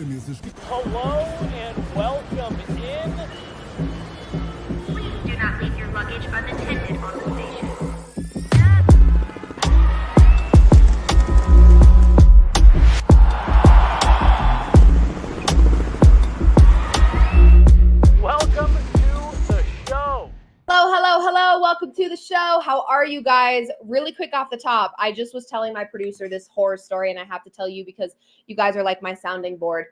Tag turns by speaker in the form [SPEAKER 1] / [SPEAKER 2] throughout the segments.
[SPEAKER 1] Hello and welcome in.
[SPEAKER 2] Please do not leave your luggage unattended on the station.
[SPEAKER 1] Welcome to the show.
[SPEAKER 3] Hello. Welcome to the show. How are you guys? Really quick off the top, I just was telling my producer this horror story, and I have to tell you because you guys are like my sounding board.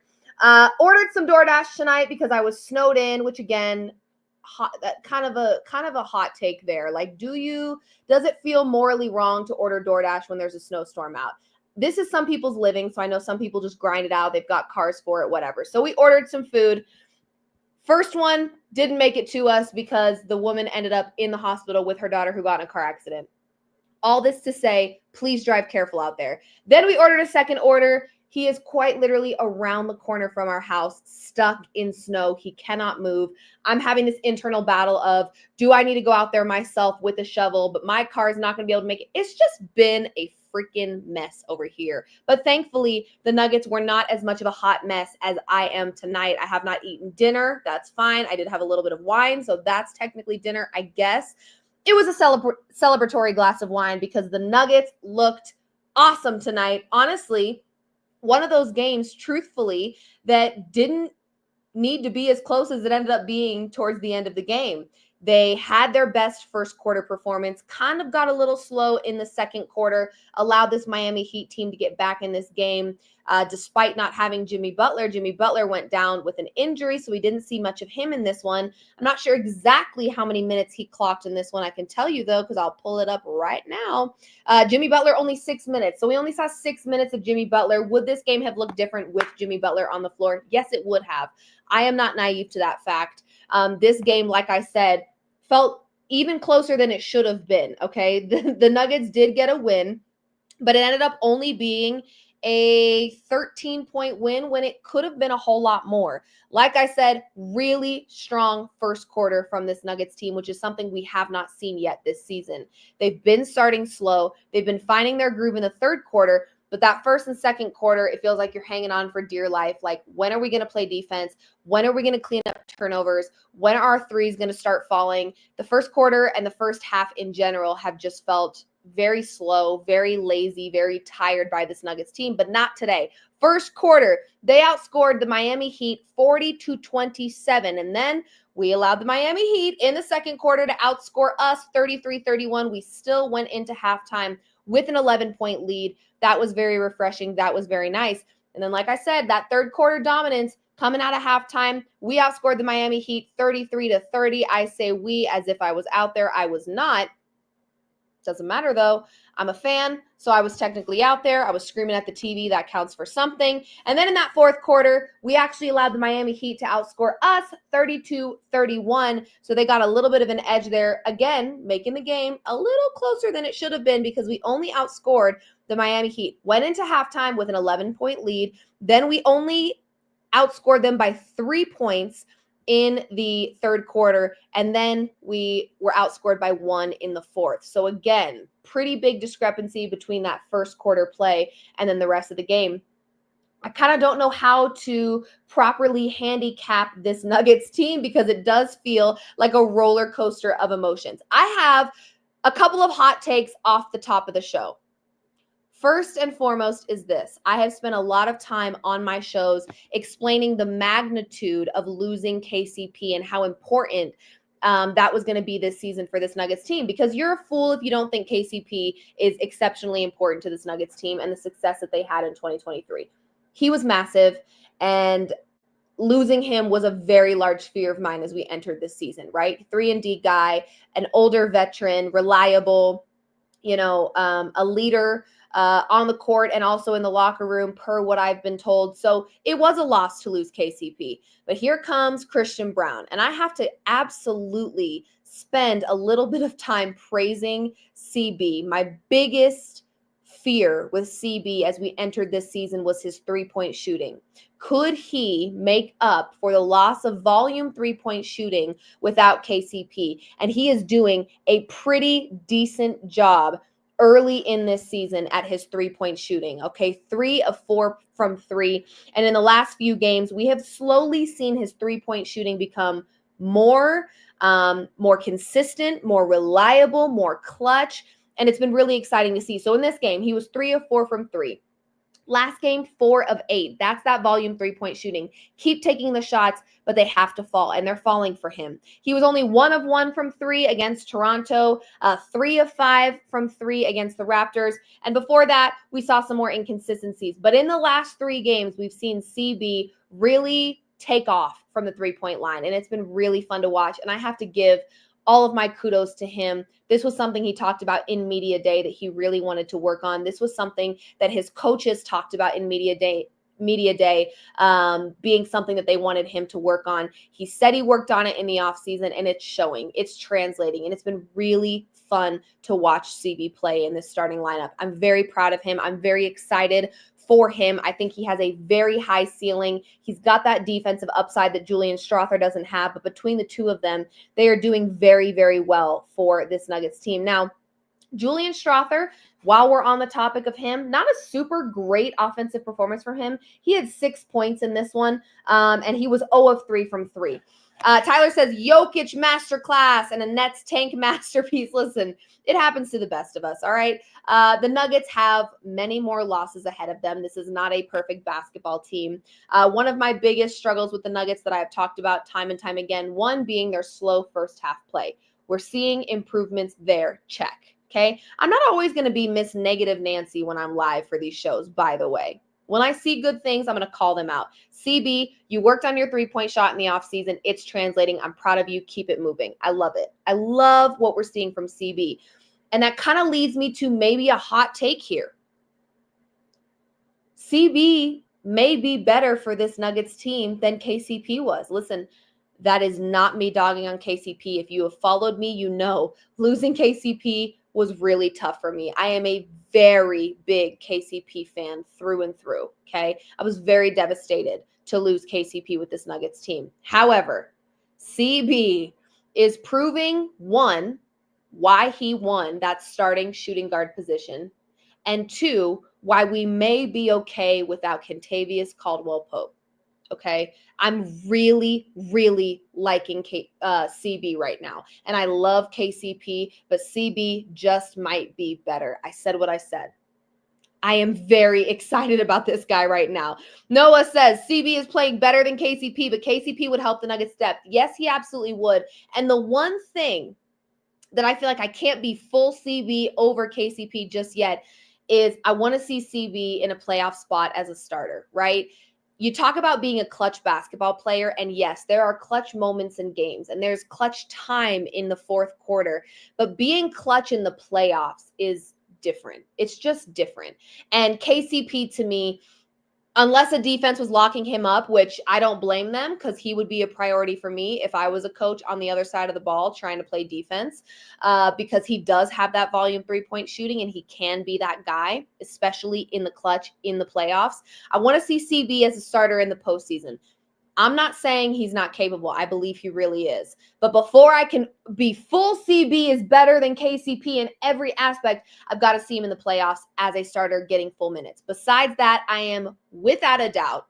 [SPEAKER 3] Ordered some DoorDash tonight because I was snowed in, which again, kind of a hot take there. Like, does it feel morally wrong to order DoorDash when there's a snowstorm out? This is some people's living, so I know some people just grind it out. They've got cars for it, whatever. So we ordered some food. First one didn't make it to us because the woman ended up in the hospital with her daughter who got in a car accident. All this to say, please drive careful out there. Then we ordered a second order. He is quite literally around the corner from our house, stuck in snow. He cannot move. I'm having this internal battle of, do I need to go out there myself with a shovel? But my car is not going to be able to make it. It's just been a freaking mess over here. But thankfully, the Nuggets were not as much of a hot mess as I am tonight. I have not eaten dinner. That's fine. I did have a little bit of wine, so that's technically dinner, I guess. It was a celebratory glass of wine because the Nuggets looked awesome tonight. Honestly, one of those games, truthfully, that didn't need to be as close as it ended up being towards the end of the game. They had their best first quarter performance, kind of got a little slow in the second quarter, allowed this Miami Heat team to get back in this game despite not having Jimmy Butler. Jimmy Butler went down with an injury, so we didn't see much of him in this one. I'm not sure exactly how many minutes he clocked in this one. I can tell you, though, because I'll pull it up right now. Jimmy Butler, only 6 minutes. So we only saw 6 minutes of Jimmy Butler. Would this game have looked different with Jimmy Butler on the floor? Yes, it would have. I am not naive to that fact. This game, like I said, felt even closer than it should have been, okay? The Nuggets did get a win, but it ended up only being a 13-point win when it could have been a whole lot more. Like I said, really strong first quarter from this Nuggets team, which is something we have not seen yet this season. They've been starting slow. They've been finding their groove in the third quarter, but that first and second quarter, it feels like you're hanging on for dear life. Like, when are we going to play defense? When are we going to clean up turnovers? When are our threes going to start falling? The first quarter and the first half in general have just felt very slow, very lazy, very tired by this Nuggets team, but not today. First quarter, they outscored the Miami Heat 40-27, and then we allowed the Miami Heat in the second quarter to outscore us 33-31. We still went into halftime with an 11-point lead. That was very refreshing. That was very nice. And then, like I said, that third quarter dominance coming out of halftime, we outscored the Miami Heat 33-30. I say we as if I was out there. I was not. Doesn't matter, though. I'm a fan, so I was technically out there. I was screaming at the TV. That counts for something. And then in that fourth quarter, we actually allowed the Miami Heat to outscore us 32-31. So they got a little bit of an edge there. Again, making the game a little closer than it should have been because we only outscored the Miami Heat. Went into halftime with an 11-point lead. Then we only outscored them by 3 points in the third quarter, and then we were outscored by 1 in the fourth. So again, pretty big discrepancy between that first quarter play and then the rest of the game. I kind of don't know how to properly handicap this Nuggets team because it does feel like a roller coaster of emotions. I have a couple of hot takes off the top of the show. First and foremost is this. I have spent a lot of time on my shows explaining the magnitude of losing KCP and how important that was going to be this season for this Nuggets team, because you're a fool if you don't think KCP is exceptionally important to this Nuggets team and the success that they had in 2023. He was massive, and losing him was a very large fear of mine as we entered this season, right? 3-and-D guy, an older veteran, reliable, a leader on the court and also in the locker room, per what I've been told. So it was a loss to lose KCP. But here comes Christian Braun. And I have to absolutely spend a little bit of time praising CB. My biggest fear with CB as we entered this season was his three-point shooting. Could he make up for the loss of volume three-point shooting without KCP? And he is doing a pretty decent job early in this season at his three-point shooting. Okay, 3 of 4 from 3. And in the last few games, we have slowly seen his three-point shooting become more consistent, more reliable, more clutch. And it's been really exciting to see. So in this game, he was 3 of 4 from 3. Last game, 4 of 8. That's that volume three-point shooting. Keep taking the shots, but they have to fall, and they're falling for him. He was only 1 of 1 from 3 against Toronto, 3 of 5 from 3 against the Raptors. And before that, we saw some more inconsistencies. But in the last 3 games, we've seen CB really take off from the three-point line, and it's been really fun to watch. And I have to give all of my kudos to him. This was something he talked about in media day that he really wanted to work on. This was something that his coaches talked about in media day, being something that they wanted him to work on. He said he worked on it in the offseason, and it's showing. It's translating, and it's been really fun to watch CB play in this starting lineup. I'm very proud of him. I'm very excited for him. I think he has a very high ceiling. He's got that defensive upside that Julian Strawther doesn't have, but between the two of them, they are doing very, very well for this Nuggets team. Now, Julian Strawther, while we're on the topic of him, not a super great offensive performance from him. He had 6 points in this one, and he was 0 of 3 from 3. Tyler says, Jokic masterclass and a Nets tank masterpiece. Listen, it happens to the best of us, all right? The Nuggets have many more losses ahead of them. This is not a perfect basketball team. One of my biggest struggles with the Nuggets that I have talked about time and time again, one being their slow first half play. We're seeing improvements there. Check, okay? I'm not always going to be Miss Negative Nancy when I'm live for these shows, by the way. When I see good things, I'm going to call them out. CB, you worked on your three-point shot in the offseason. It's translating. I'm proud of you. Keep it moving. I love it. I love what we're seeing from CB. And that kind of leads me to maybe a hot take here. CB may be better for this Nuggets team than KCP was. Listen, that is not me dogging on KCP. If you have followed me, you know losing KCP was really tough for me. I am a very big KCP fan through and through, okay? I was very devastated to lose KCP with this Nuggets team. However, CB is proving, one, why he won that starting shooting guard position, and 2, why we may be okay without Kentavious Caldwell-Pope. Okay, I'm really, really liking CB right now. And I love KCP, but CB just might be better. I said what I said. I am very excited about this guy right now. Noah says CB is playing better than KCP, but KCP would help the Nuggets depth. Yes, he absolutely would. And the one thing that I feel like I can't be full CB over KCP just yet is I want to see CB in a playoff spot as a starter, right? You talk about being a clutch basketball player, and yes, there are clutch moments in games, and there's clutch time in the fourth quarter, but being clutch in the playoffs is different. It's just different. And KCP, to me, unless a defense was locking him up, which I don't blame them because he would be a priority for me if I was a coach on the other side of the ball trying to play defense, because he does have that volume three-point shooting and he can be that guy, especially in the clutch in the playoffs. I want to see CB as a starter in the postseason. I'm not saying he's not capable. I believe he really is. But before I can be full CB is better than KCP in every aspect, I've got to see him in the playoffs as a starter getting full minutes. Besides that, I am without a doubt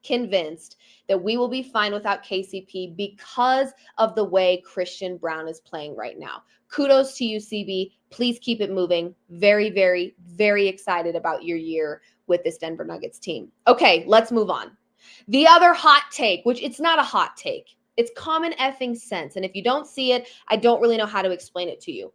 [SPEAKER 3] convinced that we will be fine without KCP because of the way Christian Braun is playing right now. Kudos to you, CB. Please keep it moving. Very, very, very excited about your year with this Denver Nuggets team. Okay, let's move on. The other hot take, which it's not a hot take, it's common effing sense. And if you don't see it, I don't really know how to explain it to you.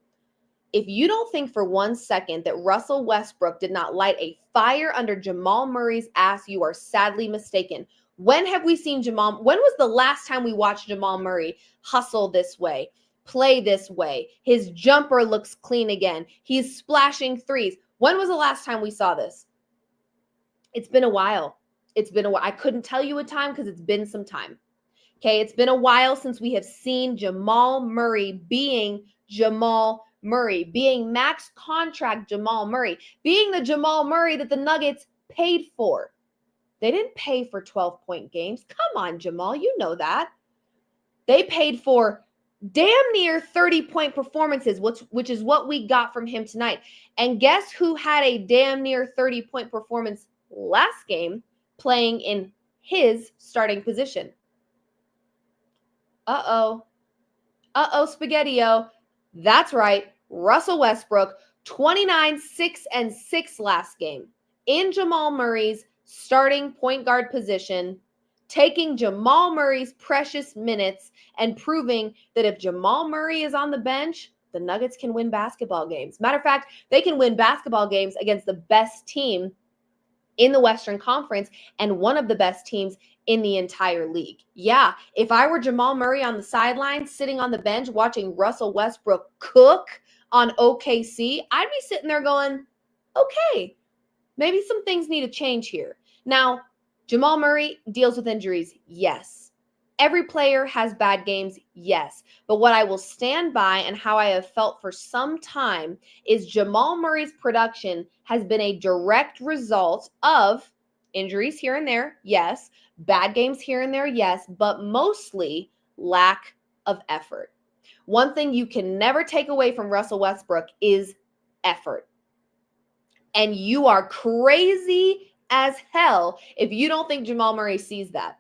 [SPEAKER 3] If you don't think for 1 second that Russell Westbrook did not light a fire under Jamal Murray's ass, you are sadly mistaken. When have we seen when was the last time we watched Jamal Murray hustle this way, play this way? His jumper looks clean again. He's splashing threes. When was the last time we saw this? It's been a while. It's been a while. I couldn't tell you a time because it's been some time. Okay, it's been a while since we have seen Jamal Murray being Jamal Murray, being max contract Jamal Murray, being the Jamal Murray that the Nuggets paid for. They didn't pay for 12-point games. Come on, Jamal, you know that. They paid for damn near 30-point performances, which is what we got from him tonight. And guess who had a damn near 30-point performance last game playing in his starting position? Uh-oh, Spaghetti-O. That's right, Russell Westbrook, 29, 6, and 6 last game in Jamal Murray's starting point guard position, taking Jamal Murray's precious minutes and proving that if Jamal Murray is on the bench, the Nuggets can win basketball games. Matter of fact, they can win basketball games against the best team in the Western Conference and one of the best teams in the entire league. Yeah, if I were Jamal Murray on the sidelines, sitting on the bench, watching Russell Westbrook cook on OKC, I'd be sitting there going, okay, maybe some things need to change here. Now, Jamal Murray deals with injuries, yes. Every player has bad games, yes. But what I will stand by and how I have felt for some time is Jamal Murray's production has been a direct result of injuries here and there, yes. Bad games here and there, yes. But mostly lack of effort. One thing you can never take away from Russell Westbrook is effort. And you are crazy as hell if you don't think Jamal Murray sees that.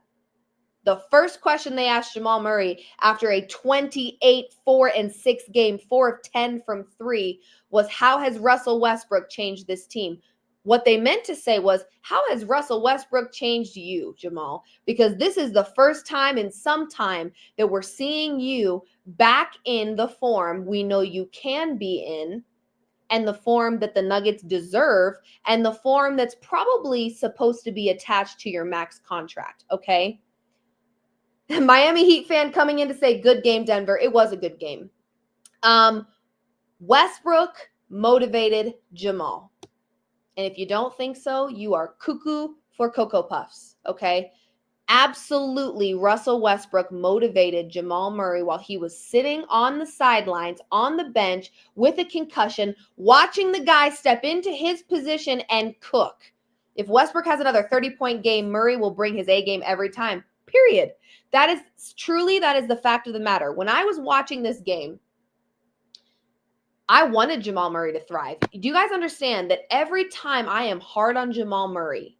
[SPEAKER 3] The first question they asked Jamal Murray after a 28, 4, and 6 game, 4 of 10 from 3, was how has Russell Westbrook changed this team? What they meant to say was, how has Russell Westbrook changed you, Jamal? Because this is the first time in some time that we're seeing you back in the form we know you can be in, and the form that the Nuggets deserve, and the form that's probably supposed to be attached to your max contract, okay? Miami Heat fan coming in to say, good game, Denver. It was a good game. Westbrook motivated Jamal. And if you don't think so, you are cuckoo for Cocoa Puffs, okay? Absolutely, Russell Westbrook motivated Jamal Murray while he was sitting on the sidelines, on the bench, with a concussion, watching the guy step into his position and cook. If Westbrook has another 30-point game, Murray will bring his A game every time, period. That is the fact of the matter. When I was watching this game, I wanted Jamal Murray to thrive. Do you guys understand that every time I am hard on Jamal Murray,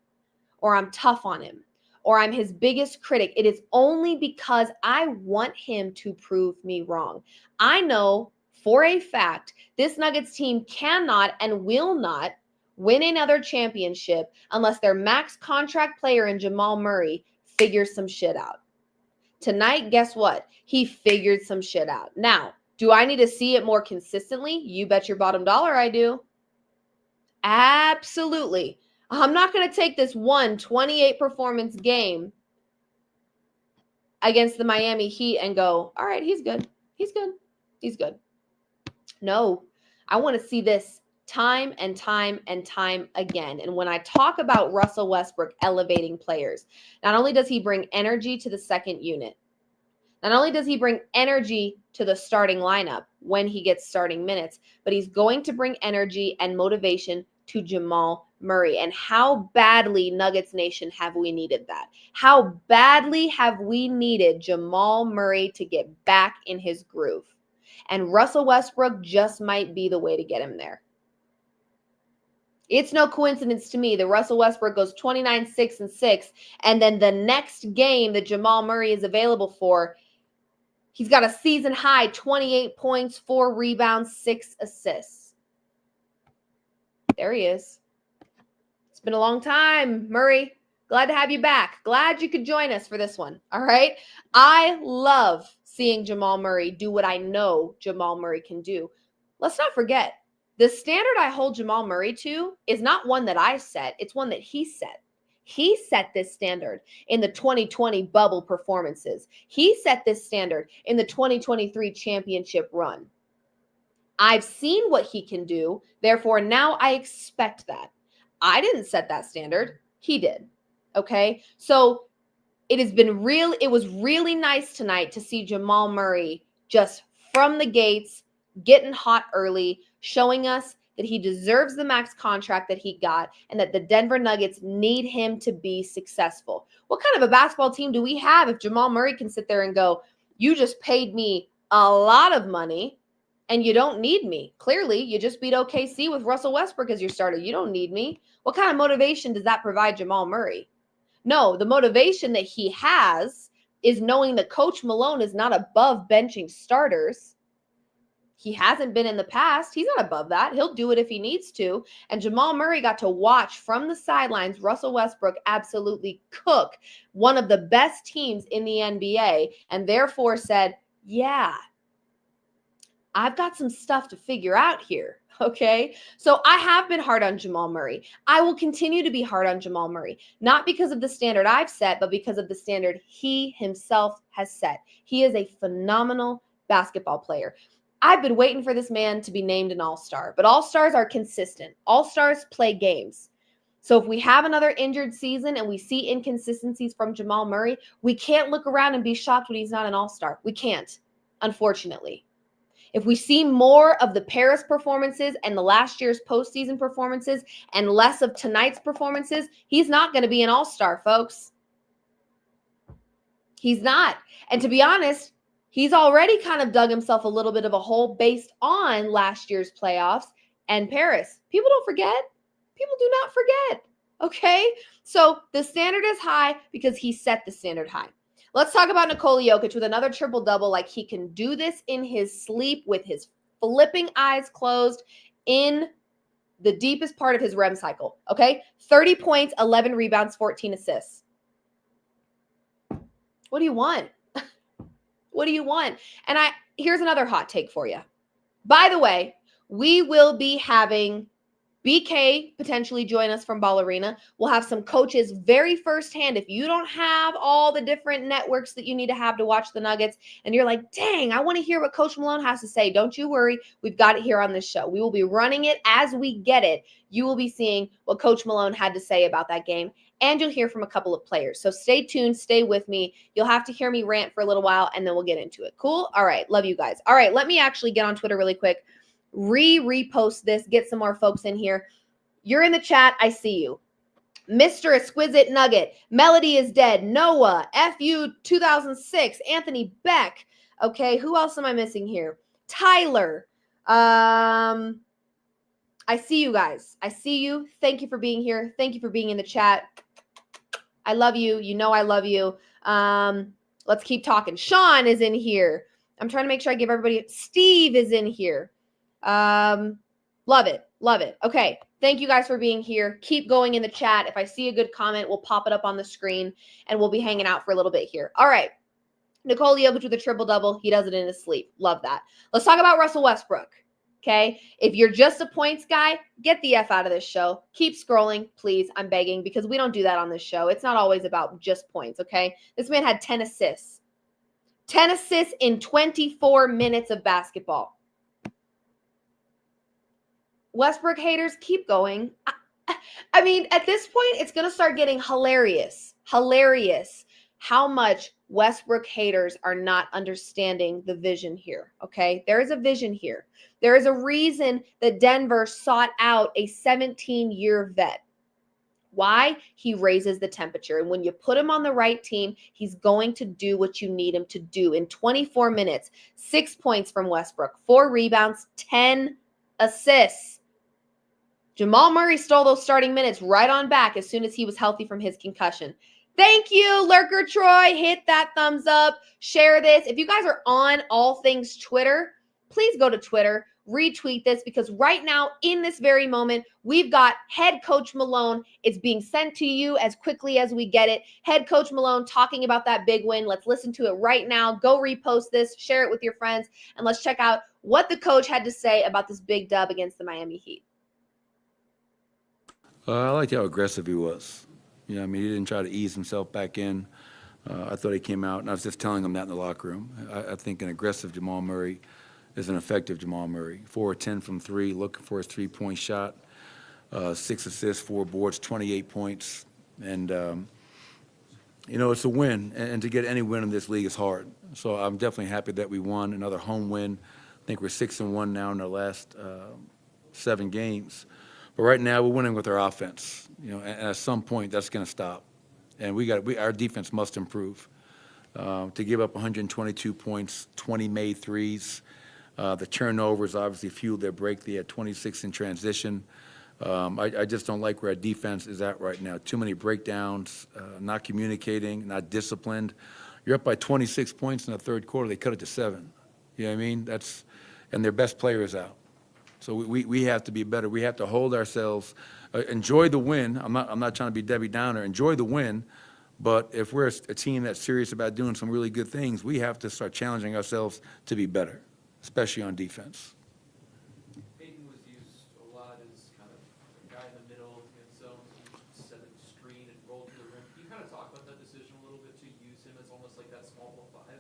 [SPEAKER 3] or I'm tough on him, or I'm his biggest critic, it is only because I want him to prove me wrong. I know for a fact this Nuggets team cannot and will not win another championship unless their max contract player in Jamal Murray figures some shit out. Tonight, guess what? He figured some shit out. Now, do I need to see it more consistently? You bet your bottom dollar I do. Absolutely. I'm not going to take this 28 performance game against the Miami Heat and go, all right, he's good. He's good. He's good. No, I want to see this time and time and time again. And when I talk about Russell Westbrook elevating players, not only does he bring energy to the second unit, not only does he bring energy to the starting lineup when he gets starting minutes, but he's going to bring energy and motivation to Jamal Murray. And how badly, Nuggets Nation, have we needed that? How badly have we needed Jamal Murray to get back in his groove? And Russell Westbrook just might be the way to get him there. It's no coincidence to me that Russell Westbrook goes 29, 6, and 6, and then the next game that Jamal Murray is available for, he's got a season high 28 points, 4 rebounds, 6 assists. There he is. It's been a long time, Murray. Glad to have you back. Glad you could join us for this one. All right. I love seeing Jamal Murray do what I know Jamal Murray can do. Let's not forget, the standard I hold Jamal Murray to is not one that I set. It's one that he set. He set this standard in the 2020 bubble performances. He set this standard in the 2023 championship run. I've seen what he can do. Therefore, now I expect that. I didn't set that standard. He did. Okay. So it was really nice tonight to see Jamal Murray just from the gates, getting hot early, showing us that he deserves the max contract that he got and that the Denver Nuggets need him to be successful. What kind of a basketball team do we have if Jamal Murray can sit there and go, you just paid me a lot of money, and you don't need me. Clearly, you just beat OKC with Russell Westbrook as your starter. You don't need me. What kind of motivation does that provide Jamal Murray? No, the motivation that he has is knowing that Coach Malone is not above benching starters. He hasn't been in the past. He's not above that. He'll do it if he needs to. And Jamal Murray got to watch from the sidelines Russell Westbrook absolutely cook one of the best teams in the NBA, and therefore said, yeah, I've got some stuff to figure out here. Okay. So I have been hard on Jamal Murray. I will continue to be hard on Jamal Murray, not because of the standard I've set, but because of the standard he himself has set. He is a phenomenal basketball player. I've been waiting for this man to be named an all-star, but all-stars are consistent. All-stars play games. So if we have another injured season and we see inconsistencies from Jamal Murray, we can't look around and be shocked when he's not an all-star. We can't, unfortunately. If we see more of the Paris performances and the last year's postseason performances and less of tonight's performances, he's not going to be an all-star, folks. He's not. And to be honest, he's already kind of dug himself a little bit of a hole based on last year's playoffs and Paris. People don't forget. People do not forget. Okay? So the standard is high because he set the standard high. Let's talk about Nikola Jokic with another triple-double like he can do this in his sleep with his flipping eyes closed in the deepest part of his REM cycle, okay? 30 points, 11 rebounds, 14 assists. What do you want? What do you want? And here's another hot take for you. By the way, we will be having BK potentially join us from Ballerina. We'll have some coaches very firsthand. If you don't have all the different networks that you need to have to watch the Nuggets, and you're like, dang, I want to hear what Coach Malone has to say, don't you worry. We've got it here on this show. We will be running it as we get it. You will be seeing what Coach Malone had to say about that game, and you'll hear from a couple of players. So stay tuned. Stay with me. You'll have to hear me rant for a little while, and then we'll get into it. Cool? All right. Love you guys. All right. Let me actually get on Twitter really quick. Repost this, get some more folks in here. You're in the chat. I see you. Mr. Exquisite Nugget. Melody is dead. Noah. FU 2006. Anthony Beck. Okay. Who else am I missing here? Tyler. I see you guys. I see you. Thank you for being here. Thank you for being in the chat. I love you. You know I love you. Let's keep talking. Sean is in here. I'm trying to make sure I give everybody. Steve is in here. Love it. Love it. Okay. Thank you guys for being here. Keep going in the chat. If I see a good comment, we'll pop it up on the screen and we'll be hanging out for a little bit here. All right. Nikola Jokic with a triple-double. He does it in his sleep. Love that. Let's talk about Russell Westbrook. Okay. If you're just a points guy, get the F out of this show. Keep scrolling, please. I'm begging, because we don't do that on this show. It's not always about just points. Okay. This man had 10 assists. 10 assists in 24 minutes of basketball. Westbrook haters, keep going. I mean, at this point, it's going to start getting hilarious how much Westbrook haters are not understanding the vision here, okay? There is a vision here. There is a reason that Denver sought out a 17-year vet. Why? He raises the temperature. And when you put him on the right team, he's going to do what you need him to do. In 24 minutes, 6 points from Westbrook, 4 rebounds, 10 assists. Jamal Murray stole those starting minutes right on back as soon as he was healthy from his concussion. Thank you, Lurker Troy. Hit that thumbs up. Share this. If you guys are on all things Twitter, please go to Twitter, retweet this, because right now, in this very moment, we've got head coach Malone. It's being sent to you as quickly as we get it. Head coach Malone talking about that big win. Let's listen to it right now. Go repost this, share it with your friends, and let's check out what the coach had to say about this big dub against the Miami Heat.
[SPEAKER 4] I liked how aggressive he was. You know, I mean, he didn't try to ease himself back in. I thought he came out, and I was just telling him that in the locker room. I think an aggressive Jamal Murray is an effective Jamal Murray. 4 of 10 from 3, looking for his three-point shot. 6 assists, 4 boards, 28 points. And, you know, it's a win. And to get any win in this league is hard. So I'm definitely happy that we won another home win. I think we're 6-1 now in our last 7 games. But right now, we're winning with our offense, you know, and at some point that's going to stop, and our defense must improve. to give up 122 points, 20 made threes. The turnovers obviously fueled their break. They had 26 in transition. I just don't like where our defense is at right now. Too many breakdowns, not communicating, not disciplined. You're up by 26 points in the third quarter. They cut it to 7. You know what I mean? And their best player is out. So we have to be better. We have to hold ourselves, enjoy the win. I'm not trying to be Debbie Downer. Enjoy the win. But if we're a team that's serious about doing some really good things, we have to start challenging ourselves to be better, especially on defense.
[SPEAKER 5] Peyton was used a lot as kind of a guy in the middle, in zone, set a screen and roll to the rim. Can you kind of talk about that decision a little bit to use him as almost like that small ball 5?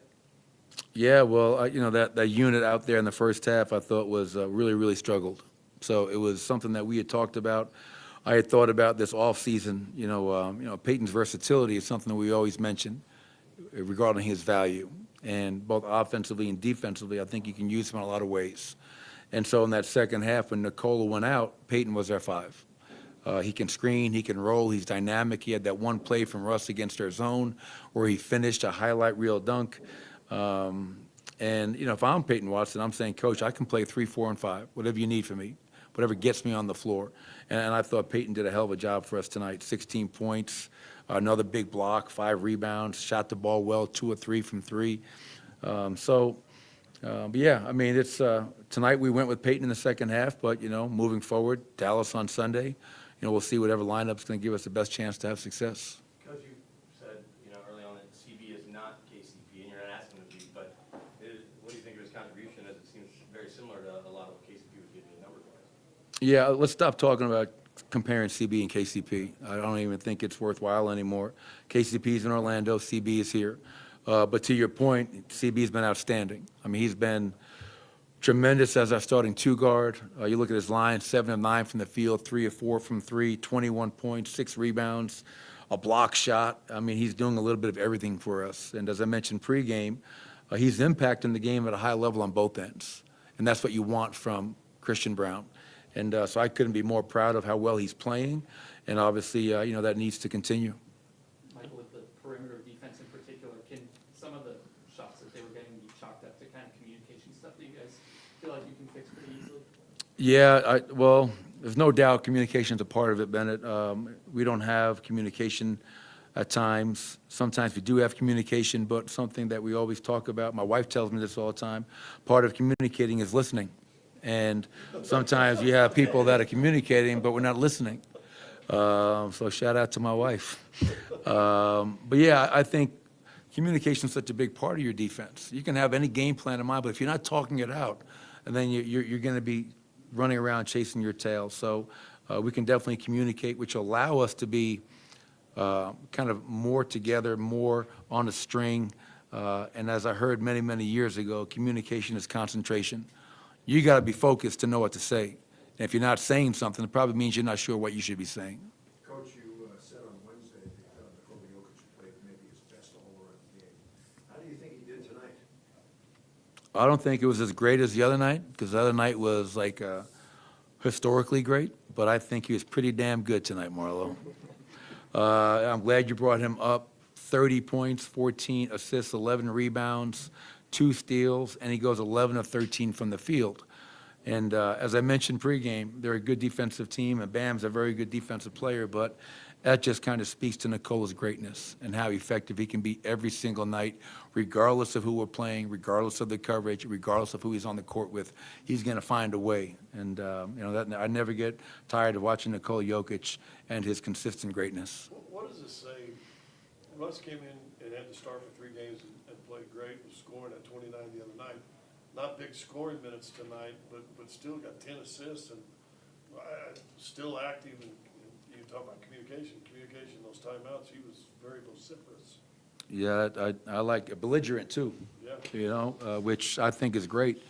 [SPEAKER 4] Yeah, well, that unit out there in the first half I thought was really, really struggled. So it was something that we had talked about. I had thought about this offseason. Peyton's versatility is something that we always mention regarding his value. And both offensively and defensively, I think you can use him in a lot of ways. And so in that second half, when Nikola went out, Peyton was our 5. He can screen, he can roll, he's dynamic. He had that one play from Russ against our zone where he finished a highlight reel dunk. If I'm Peyton Watson, I'm saying, Coach, I can play 3, 4, and 5, whatever you need from me, whatever gets me on the floor. And I thought Peyton did a hell of a job for us tonight. 16 points, another big block, 5 rebounds, shot the ball well, 2 or 3 from 3. It's tonight we went with Peyton in the second half, but, moving forward, Dallas on Sunday, we'll see whatever lineup's going to give us the best chance to have success.
[SPEAKER 6] Coach, you said, early on that CB is not KCP, and you're not asking him to be, but what do you think of his contribution, as it seems very similar to a lot of what KCP was giving you numbers-wise?
[SPEAKER 4] Yeah, let's stop talking about comparing CB and KCP. I don't even think it's worthwhile anymore. KCP's in Orlando, CB is here. But to your point, CB's been outstanding. I mean, he's been tremendous as our starting 2 guard. You look at his line, 7 of 9 from the field, 3 of 4 from 3, 21 points, 6 rebounds, a block shot. I mean, he's doing a little bit of everything for us. And as I mentioned pregame, he's impacting the game at a high level on both ends. And that's what you want from Christian Braun. And so I couldn't be more proud of how well he's playing. And obviously, that needs to continue.
[SPEAKER 5] Michael, with the perimeter defense in particular, can some of the shots that they were getting be chalked up to kind of communication stuff that you guys feel like you can fix pretty easily?
[SPEAKER 4] Yeah, there's no doubt communication's a part of it, Bennett. We don't have communication at times. Sometimes we do have communication, but something that we always talk about, my wife tells me this all the time, part of communicating is listening. And sometimes you have people that are communicating, but we're not listening. So shout out to my wife. But yeah, I think communication is such a big part of your defense. You can have any game plan in mind, but if you're not talking it out, and then you're going to be running around chasing your tail. So we can definitely communicate, which will allow us to be kind of more together, more on a string. And as I heard many, many years ago, communication is concentration. You got to be focused to know what to say. And if you're not saying something, it probably means you're not sure what you should be saying.
[SPEAKER 7] Coach, you said on Wednesday that Nikola Jokic played maybe his best all-around game. How do you think he did tonight?
[SPEAKER 4] I don't think it was as great as the other night, because the other night was historically great, but I think he was pretty damn good tonight, Marlo. I'm glad you brought him up. 30 points, 14 assists, 11 rebounds, 2 steals, and he goes 11 of 13 from the field. And as I mentioned pregame, they're a good defensive team, and Bam's a very good defensive player, but that just kind of speaks to Nikola's greatness and how effective he can be every single night, regardless of who we're playing, regardless of the coverage, regardless of who he's on the court with. He's going to find a way. And, I never get tired of watching Nikola Jokic and his consistent greatness.
[SPEAKER 8] What does this say? Russ came in and had to start for 3 games and played great, was scoring at 29 the other night. Not big scoring minutes tonight, but still got 10 assists and still active. And you talk about communication, those timeouts, he was very vociferous.
[SPEAKER 4] Yeah, I like belligerent too.
[SPEAKER 8] Yeah.
[SPEAKER 4] Which I think is great.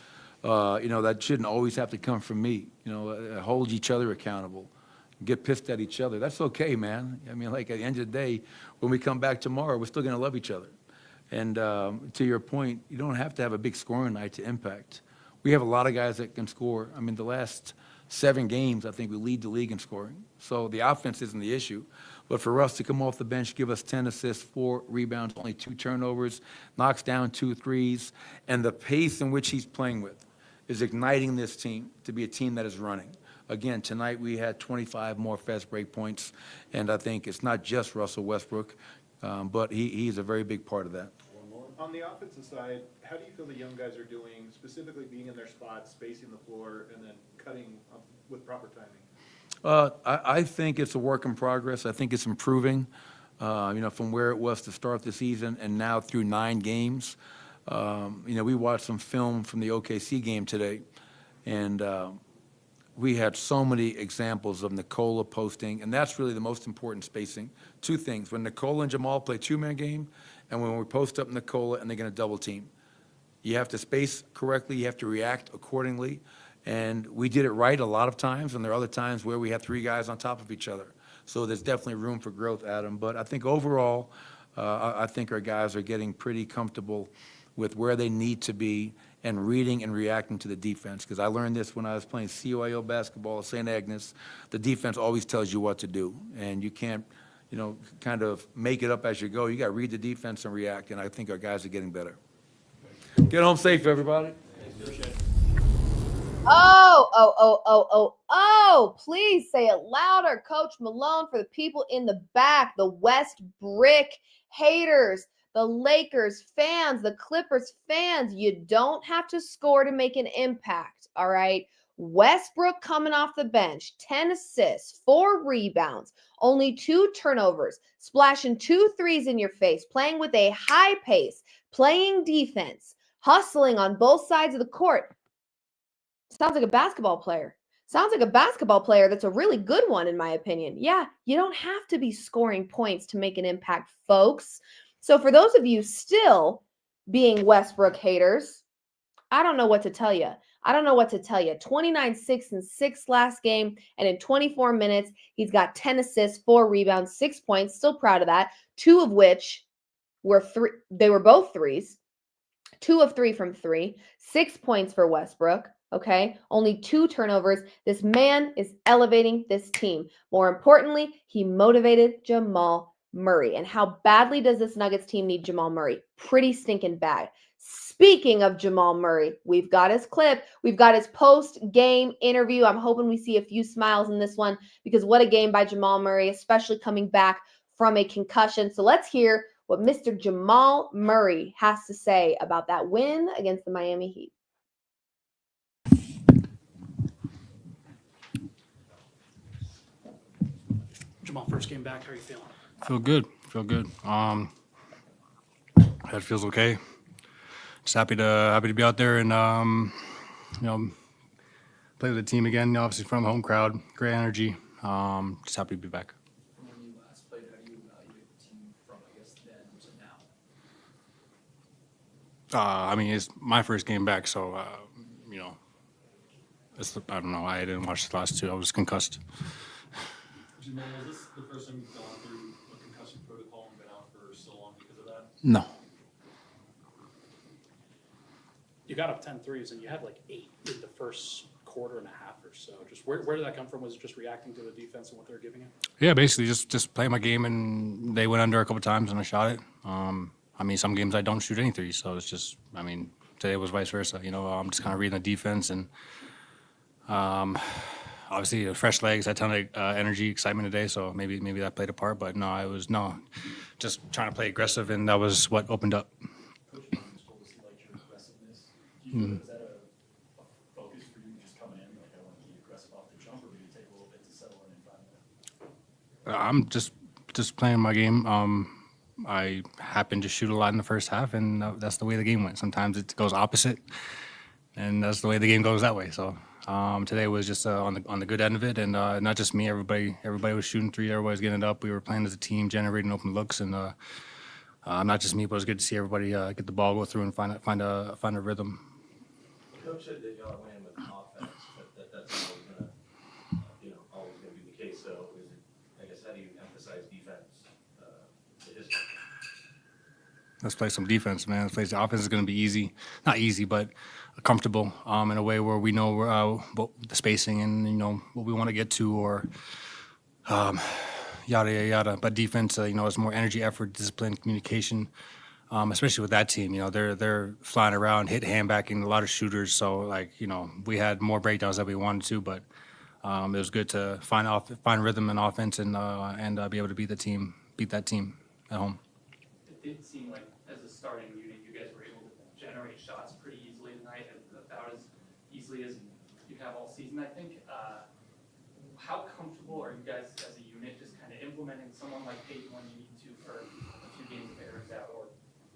[SPEAKER 4] That shouldn't always have to come from me. Hold each other accountable, get pissed at each other. That's okay, man. I mean, at the end of the day, when we come back tomorrow, we're still going to love each other. And to your point, you don't have to have a big scoring night to impact. We have a lot of guys that can score. I mean, the last 7 games, I think we lead the league in scoring. So the offense isn't the issue. But for Russ to come off the bench, give us 10 assists, 4 rebounds, only 2 turnovers, knocks down 2 threes, and the pace in which he's playing with is igniting this team to be a team that is running. Again, tonight we had 25 more fast break points, and I think it's not just Russell Westbrook, but he's a very big part of that.
[SPEAKER 9] On the offensive side, how do you feel the young guys are doing, specifically being in their spots, spacing the floor, and then cutting up with proper timing?
[SPEAKER 4] I think it's a work in progress. I think it's improving, from where it was to start the season and now through 9 games. We watched some film from the OKC game today, and we had so many examples of Nikola posting, and that's really the most important spacing. 2 things, when Nikola and Jamal play 2-man game, and when we post up Nikola and they're going to double team. You have to space correctly, you have to react accordingly, and we did it right a lot of times, and there are other times where we had 3 guys on top of each other. So there's definitely room for growth, Adam. But I think overall, I think our guys are getting pretty comfortable with where they need to be and reading and reacting to the defense. Because I learned this when I was playing CYO basketball at St. Agnes. The defense always tells you what to do, and you can't, kind of make it up as you go. You got to read the defense and react, and I think our guys are getting better. Get home safe, everybody.
[SPEAKER 3] Oh, please say it louder, Coach Malone, for the people in the back, the West Brick haters, the Lakers fans, the Clippers fans. You don't have to score to make an impact, all right? Westbrook coming off the bench, 10 assists, 4 rebounds, only 2 turnovers, splashing 2 threes in your face, playing with a high pace, playing defense, hustling on both sides of the court. Sounds like a basketball player. Sounds like a basketball player that's a really good one, in my opinion. Yeah, you don't have to be scoring points to make an impact, folks. So for those of you still being Westbrook haters, I don't know what to tell you. 29, 6, and 6 last game, and in 24 minutes, he's got 10 assists, 4 rebounds, 6 points. Still proud of that. 2 of which were 3. They were both threes. 2 of 3 from 3. 6 points for Westbrook. Okay, only 2 turnovers. This man is elevating this team. More importantly, he motivated Jamal Murray. And how badly does this Nuggets team need Jamal Murray? Pretty stinking bad. Speaking of Jamal Murray, we've got his clip. We've got his post-game interview. I'm hoping we see a few smiles in this one because what a game by Jamal Murray, especially coming back from a concussion. So let's hear what Mr. Jamal Murray has to say about that win against the Miami Heat.
[SPEAKER 10] Jamal, first game back, how are you feeling?
[SPEAKER 11] Feel good. Head feels okay. Just happy to be out there and play with the team again. Obviously from home crowd, great energy. Just happy to be back.
[SPEAKER 10] From when you last played, how do you evaluate the team from, I guess, then to now?
[SPEAKER 11] It's my first game back, so I don't know. I didn't watch the last 2. I was concussed.
[SPEAKER 10] Jamal, was this the first time you've gone through a concussion protocol and been out for so long because of that?
[SPEAKER 11] No.
[SPEAKER 10] You got up 10 threes and you had like 8 in the first quarter and a half or so. Just where did that come from? Was it just reacting to the defense and what they were giving you?
[SPEAKER 11] Yeah, basically just playing my game, and they went under a couple times and I shot it. Some games I don't shoot any threes, so it's just, today was vice versa. I'm just kind of reading the defense, and obviously fresh legs, had a ton of energy, excitement today, so maybe that played a part. But no, just trying to play aggressive, and that was what opened up.
[SPEAKER 10] Coach told us he liked your aggressiveness. Do you feel is that a focus for you just coming in? Like, I want to be aggressive off the jump, or do you take a little bit to settle in and find that?
[SPEAKER 11] I'm just playing my game. I happened to shoot a lot in the first half, and that's the way the game went. Sometimes it goes opposite, and that's the way the game goes that way. So today was just on the good end of it, and not just me. Everybody was shooting 3. Everybody was getting it up. We were playing as a team, generating open looks, and not just me, but it was good to see everybody get the ball, go through, and find a rhythm.
[SPEAKER 6] Coach said that y'all are winning with offense, but that's always gonna be the case. So I guess how do you emphasize defense to his?
[SPEAKER 11] Let's play some defense, man. The offense is going to be easy. Not easy, but comfortable in a way where we know what the spacing and what we want to get to, or yada yada yada. But defense, is more energy, effort, discipline, communication. Especially with that team, they're flying around, hit handbacking, a lot of shooters. So we had more breakdowns than we wanted to, but it was good to find rhythm and offense and be able to beat that team at home.
[SPEAKER 10] It did seem like as a starting unit, you guys were able to generate shots pretty easily tonight, and about as easily as you have all season, I think. How comfortable are you guys as a unit just kind of implementing someone like Peyton when you need to for a few games of errors out, or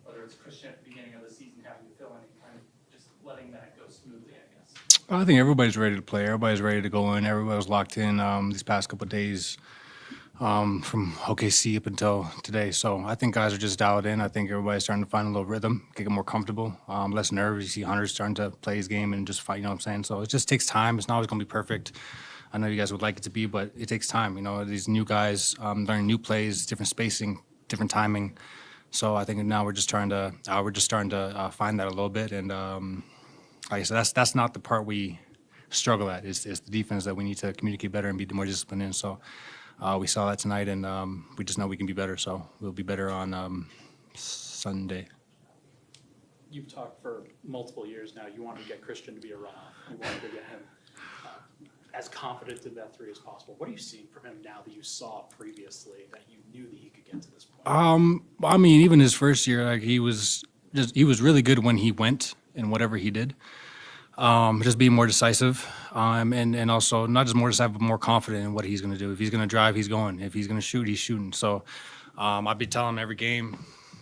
[SPEAKER 10] whether it's Christian at the beginning of the season having to fill in and kind of just letting that go smoothly, I guess?
[SPEAKER 11] I think everybody's ready to play. Everybody's ready to go in. Everybody's locked in these past couple of days from OKC up until today. So I think guys are just dialed in. I think everybody's starting to find a little rhythm, get more comfortable, less nerves. You see Hunter's starting to play his game and just fight, you know what I'm saying? So it just takes time. It's not always going to be perfect. I know you guys would like it to be, but it takes time. These new guys learning new plays, different spacing, different timing. So I think now we're just starting to find that a little bit. And like I said, that's not the part we struggle at. It's the defense that we need to communicate better and be more disciplined in. So we saw that tonight, and we just know we can be better. So we'll be better on Sunday.
[SPEAKER 12] You've talked for multiple years now. You wanted to get Christian to be a runoff. You wanted to get him as confident in that three as possible. What are you seeing from him now that you saw previously that you knew that he could get to this point?
[SPEAKER 11] I mean, even his first year, he was really good when he went and whatever he did. Just being more decisive, and also not just more decisive, but more confident in what he's going to do. If he's going to drive, he's going. If he's going to shoot, he's shooting. So I'd be telling him every game,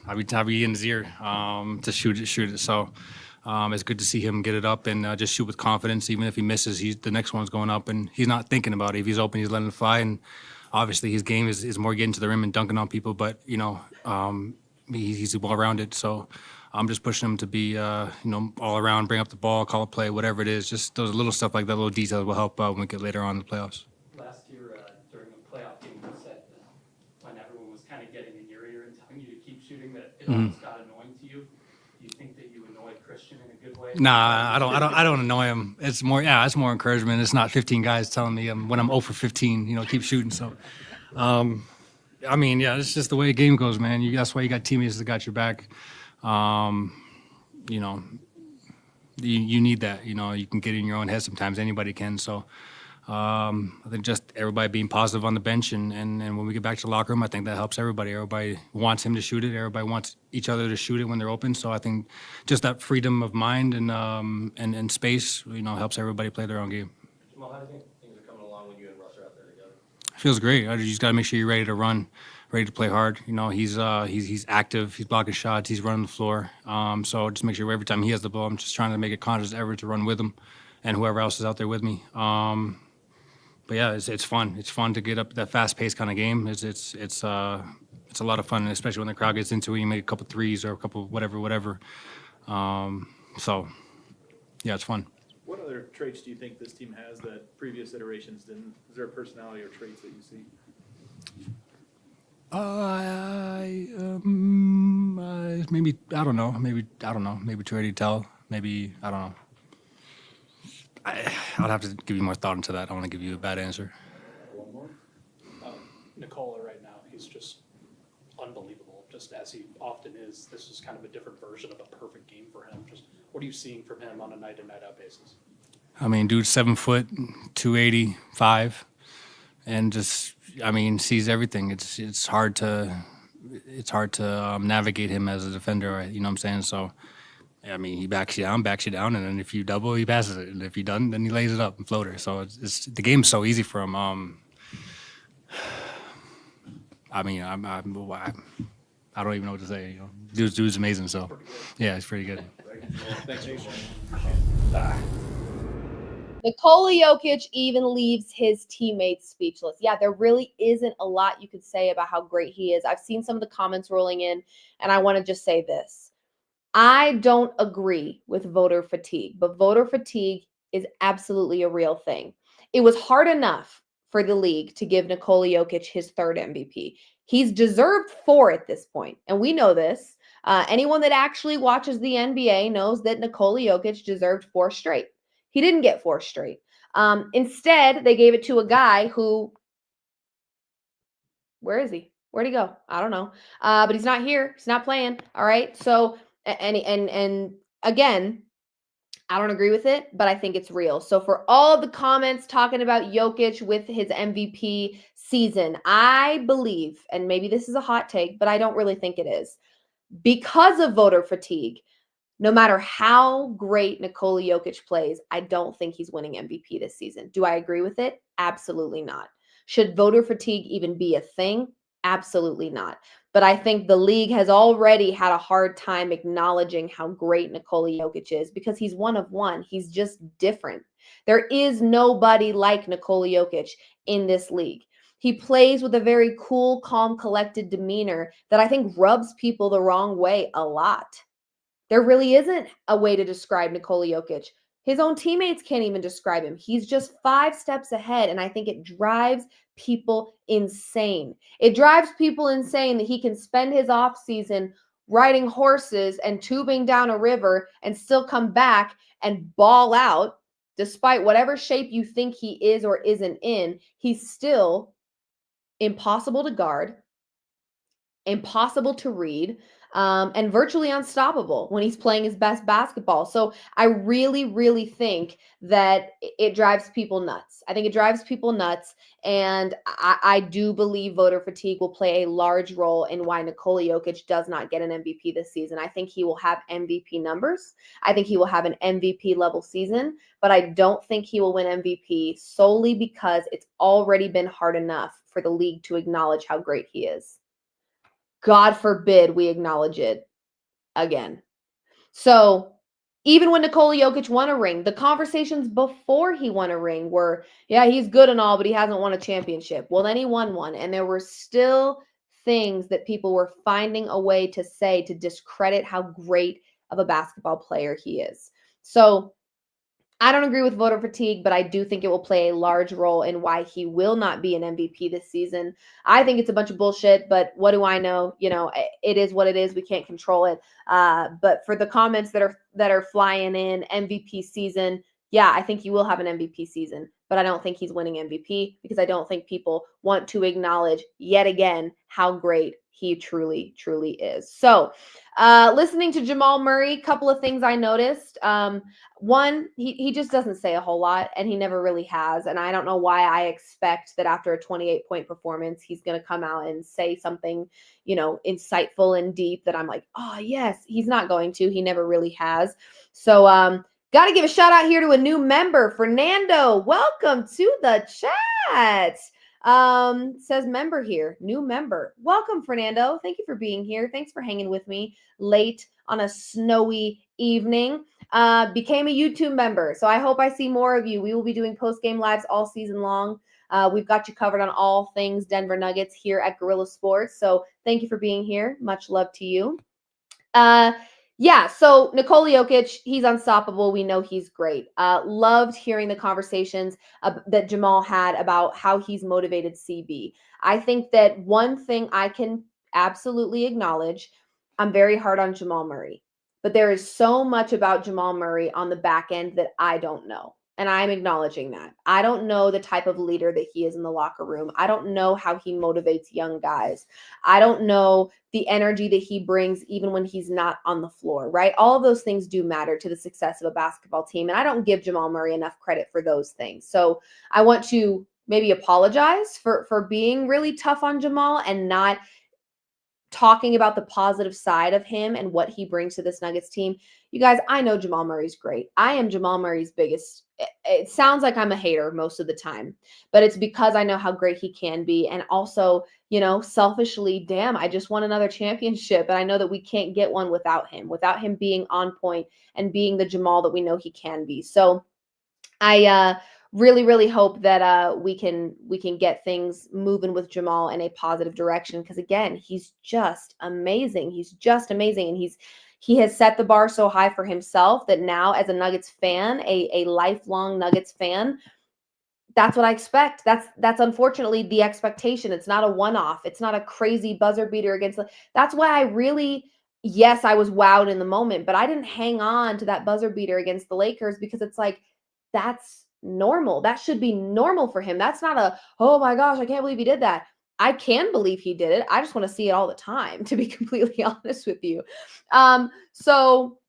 [SPEAKER 11] I'd be in his ear to shoot it. So it's good to see him get it up and just shoot with confidence. Even if he misses, the next one's going up, and he's not thinking about it. If he's open, he's letting it fly. And obviously, his game is more getting to the rim and dunking on people. But he's well-rounded. So I'm just pushing him to be all around, bring up the ball, call a play, whatever it is. Just those little stuff like that, little details will help when we get later on in the playoffs.
[SPEAKER 10] Last year, during the playoff game, you said when everyone was kind of getting in your ear and telling you to keep shooting, that it almost got annoying to you. Do you think that you annoyed Christian in a good way?
[SPEAKER 11] Nah, I don't annoy him. It's more encouragement. It's not 15 guys telling me when I'm 0 for 15, keep shooting. So, I mean, yeah, it's just the way the game goes, man. That's why you got teammates that got your back. You need that. You can get in your own head sometimes. Anybody can. So I think just everybody being positive on the bench, and when we get back to the locker room, I think that helps everybody. Everybody wants him to shoot it. Everybody wants each other to shoot it when they're open. So I think just that freedom of mind and space, helps everybody play their own game.
[SPEAKER 6] Jamal, how do you think things are coming along when you and Russ are out there together?
[SPEAKER 11] Feels great. You just got to make sure you're ready to run, ready to play hard. He's active. He's blocking shots. He's running the floor. So just make sure every time he has the ball, I'm just trying to make a conscious effort to run with him, and whoever else is out there with me. But yeah, it's fun. It's fun to get up that fast-paced kind of game. It's a lot of fun, especially when the crowd gets into it. You make a couple threes or a couple whatever. So yeah, it's fun.
[SPEAKER 9] What other traits do you think this team has that previous iterations didn't? Is there a personality or traits that you see?
[SPEAKER 11] Maybe I don't know. Maybe too early to tell. Maybe I don't know. I'll have to give you more thought into that. I don't want to give you a bad answer.
[SPEAKER 12] One more. Nikola right now, he's just unbelievable, just as he often is. This is kind of a different version of a perfect game for him. Just what are you seeing from him on a night-in, night-out basis?
[SPEAKER 11] I mean, dude's 7 foot, 285, and just sees everything. It's hard to navigate him as a defender. You know what I'm saying? So. I mean, he backs you down, and then if you double, he passes it, and if he doesn't, then he lays it up and floater. So it's the game's so easy for him. I don't even know what to say. Dude's amazing. So yeah, he's pretty good.
[SPEAKER 9] Thanks,
[SPEAKER 3] Nikola Jokic even leaves his teammates speechless. Yeah, there really isn't a lot you could say about how great he is. I've seen some of the comments rolling in, and I want to just say this. I don't agree with voter fatigue, but voter fatigue is absolutely a real thing. It was hard enough for the league to give Nikola Jokic his third MVP. He's deserved 4 at this point, and we know this. Anyone that actually watches the NBA knows that Nikola Jokic deserved 4 straight. He didn't get 4 straight. Instead, they gave it to a guy who, where is he? Where'd he go? I don't know. But he's not here. He's not playing. All right. So, and again, I don't agree with it, but I think it's real. So for all of the comments talking about Jokic with his MVP season, I believe, and maybe this is a hot take, but I don't really think it is, because of voter fatigue. No matter how great Nikola Jokic plays, I don't think he's winning MVP this season. Do I agree with it? Absolutely not. Should voter fatigue even be a thing? Absolutely not. But I think the league has already had a hard time acknowledging how great Nikola Jokic is because he's one of one. He's just different. There is nobody like Nikola Jokic in this league. He plays with a very cool, calm, collected demeanor that I think rubs people the wrong way a lot. There really isn't a way to describe Nikola Jokic. His own teammates can't even describe him. He's just 5 steps ahead, and I think it drives people insane. It drives people insane that he can spend his off season riding horses and tubing down a river and still come back and ball out despite whatever shape you think he is or isn't in. He's still impossible to guard, impossible to read, and virtually unstoppable when he's playing his best basketball. So I really, really think that it drives people nuts. I think it drives people nuts. And I do believe voter fatigue will play a large role in why Nikola Jokic does not get an MVP this season. I think he will have MVP numbers. I think he will have an MVP level season, but I don't think he will win MVP solely because it's already been hard enough for the league to acknowledge how great he is. God forbid we acknowledge it again. So even when Nikola Jokic won a ring, the conversations before he won a ring were, yeah, he's good and all, but he hasn't won a championship. Well, then he won one. And there were still things that people were finding a way to say to discredit how great of a basketball player he is. So I don't agree with voter fatigue, but I do think it will play a large role in why he will not be an MVP this season. I think it's a bunch of bullshit, but what do I know? You know, it is what it is. We can't control it. But for the comments that are flying in MVP season, yeah, I think he will have an MVP season, but I don't think he's winning MVP because I don't think people want to acknowledge yet again how great he truly, truly is. So listening to Jamal Murray, couple of things I noticed. One, he just doesn't say a whole lot, and he never really has. And I don't know why I expect that after a 28-point performance, he's going to come out and say something, you know, insightful and deep that I'm like, oh, yes, he's not going to. He never really has. So got to give a shout out here to a new member, Fernando. Welcome to the chat. Says member here, new member. Welcome, Fernando. Thank you for being here. Thanks for hanging with me late on a snowy evening. Became a YouTube member. So I hope I see more of you. We will be doing post-game lives all season long. We've got you covered on all things Denver Nuggets here at Guerilla Sports. So thank you for being here. Much love to you. Yeah, so Nikola Jokic, he's unstoppable. We know he's great. Loved hearing the conversations that Jamal had about how he's motivated CB. I think that one thing I can absolutely acknowledge, I'm very hard on Jamal Murray, but there is so much about Jamal Murray on the back end that I don't know. And I'm acknowledging that. I don't know the type of leader that he is in the locker room. I don't know how he motivates young guys. I don't know the energy that he brings even when he's not on the floor, right? All of those things do matter to the success of a basketball team. And I don't give Jamal Murray enough credit for those things. So I want to maybe apologize for being really tough on Jamal and not talking about the positive side of him and what he brings to this Nuggets team. You guys, I know Jamal Murray's great. I am Jamal Murray's biggest. It sounds like I'm a hater most of the time, but it's because I know how great he can be. And also, you know, selfishly, damn, I just won another championship. And I know that we can't get one without him being on point and being the Jamal that we know he can be. So I really, really hope that we can get things moving with Jamal in a positive direction. Because again, he's just amazing. He's just amazing, and he has set the bar so high for himself that now, as a Nuggets fan, a lifelong Nuggets fan, that's what I expect. That's unfortunately the expectation. It's not a one-off. It's not a crazy buzzer beater against. That's why I really yes, I was wowed in the moment, but I didn't hang on to that buzzer beater against the Lakers because it's like, that's normal. That should be normal for him. That's not a, oh my gosh, I can't believe he did that. I can believe he did it. I just want to see it all the time, to be completely honest with you. So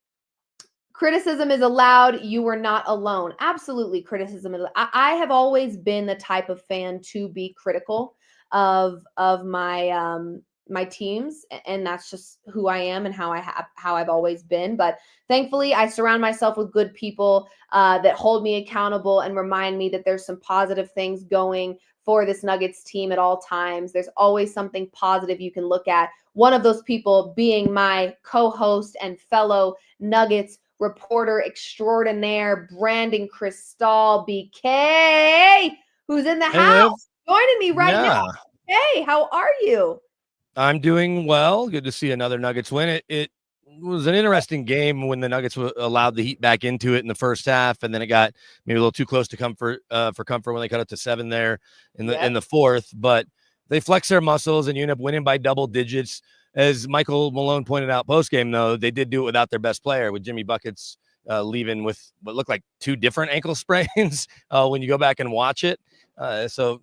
[SPEAKER 3] criticism is allowed. You were not alone. Absolutely, criticism is. I have always been the type of fan to be critical of my teams, and that's just who I am and how I've always been. But thankfully, I surround myself with good people that hold me accountable and remind me that there's some positive things going for this Nuggets team at all times. There's always something positive you can look at. One of those people being my co-host and fellow Nuggets reporter extraordinaire, Brandon Cristal, BK, who's in the
[SPEAKER 13] Hey, Liv.
[SPEAKER 3] house joining me right now. Hey, how are you?
[SPEAKER 13] I'm doing well. Good to see another Nuggets win. It was an interesting game when the Nuggets allowed the Heat back into it in the first half, and then it got maybe a little too close to comfort when they cut it to 7 there in the fourth. But they flex their muscles and you end up winning by double digits. As Michael Malone pointed out post-game, though, they did do it without their best player, with Jimmy Buckets leaving with what looked like 2 different ankle sprains when you go back and watch it. So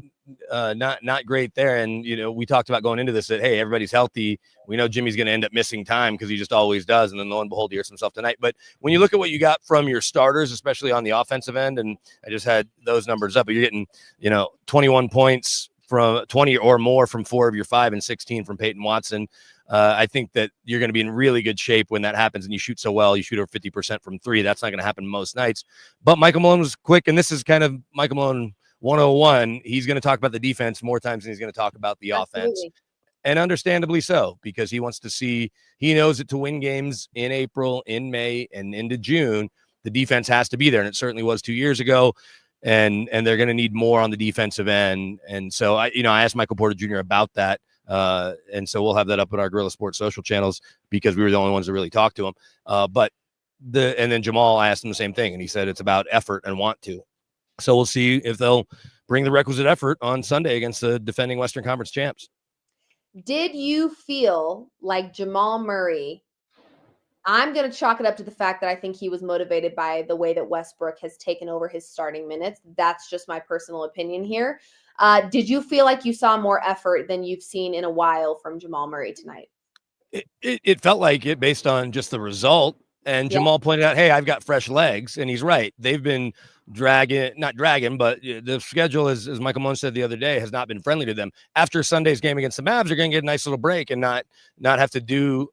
[SPEAKER 13] not great there. And, we talked about going into this that, hey, everybody's healthy. We know Jimmy's going to end up missing time because he just always does. And then lo and behold, he hurts himself tonight. But when you look at what you got from your starters, especially on the offensive end, and I just had those numbers up, but you're getting, 21 points from 20 or more from 4 of your 5 and 16 from Peyton Watson. I think that you're going to be in really good shape when that happens and you shoot so well. You shoot over 50% from 3. That's not going to happen most nights. But Michael Malone was quick, and this is kind of Michael Malone 101. He's going to talk about the defense more times than he's going to talk about the offense. And understandably so, because he wants to see, he knows that to win games in April, in May, and into June, the defense has to be there. And it certainly was 2 years ago. And they're going to need more on the defensive end. And so I asked Michael Porter Jr. about that. And so we'll have that up on our Guerilla Sports social channels because we were the only ones that really talked to him. And then Jamal, I asked him the same thing, and he said it's about effort and want to. So we'll see if they'll bring the requisite effort on Sunday against the defending Western Conference champs.
[SPEAKER 3] Did you feel like Jamal Murray? I'm going to chalk it up to the fact that I think he was motivated by the way that Westbrook has taken over his starting minutes. That's just my personal opinion here. Did you feel like you saw more effort than you've seen in a while from Jamal Murray tonight?
[SPEAKER 13] It felt like it based on just the result. And Jamal pointed out, hey, I've got fresh legs. And he's right. They've been not dragging, but the schedule, as Michael Malone said the other day, has not been friendly to them. After Sunday's game against the Mavs, you're going to get a nice little break and not have to do,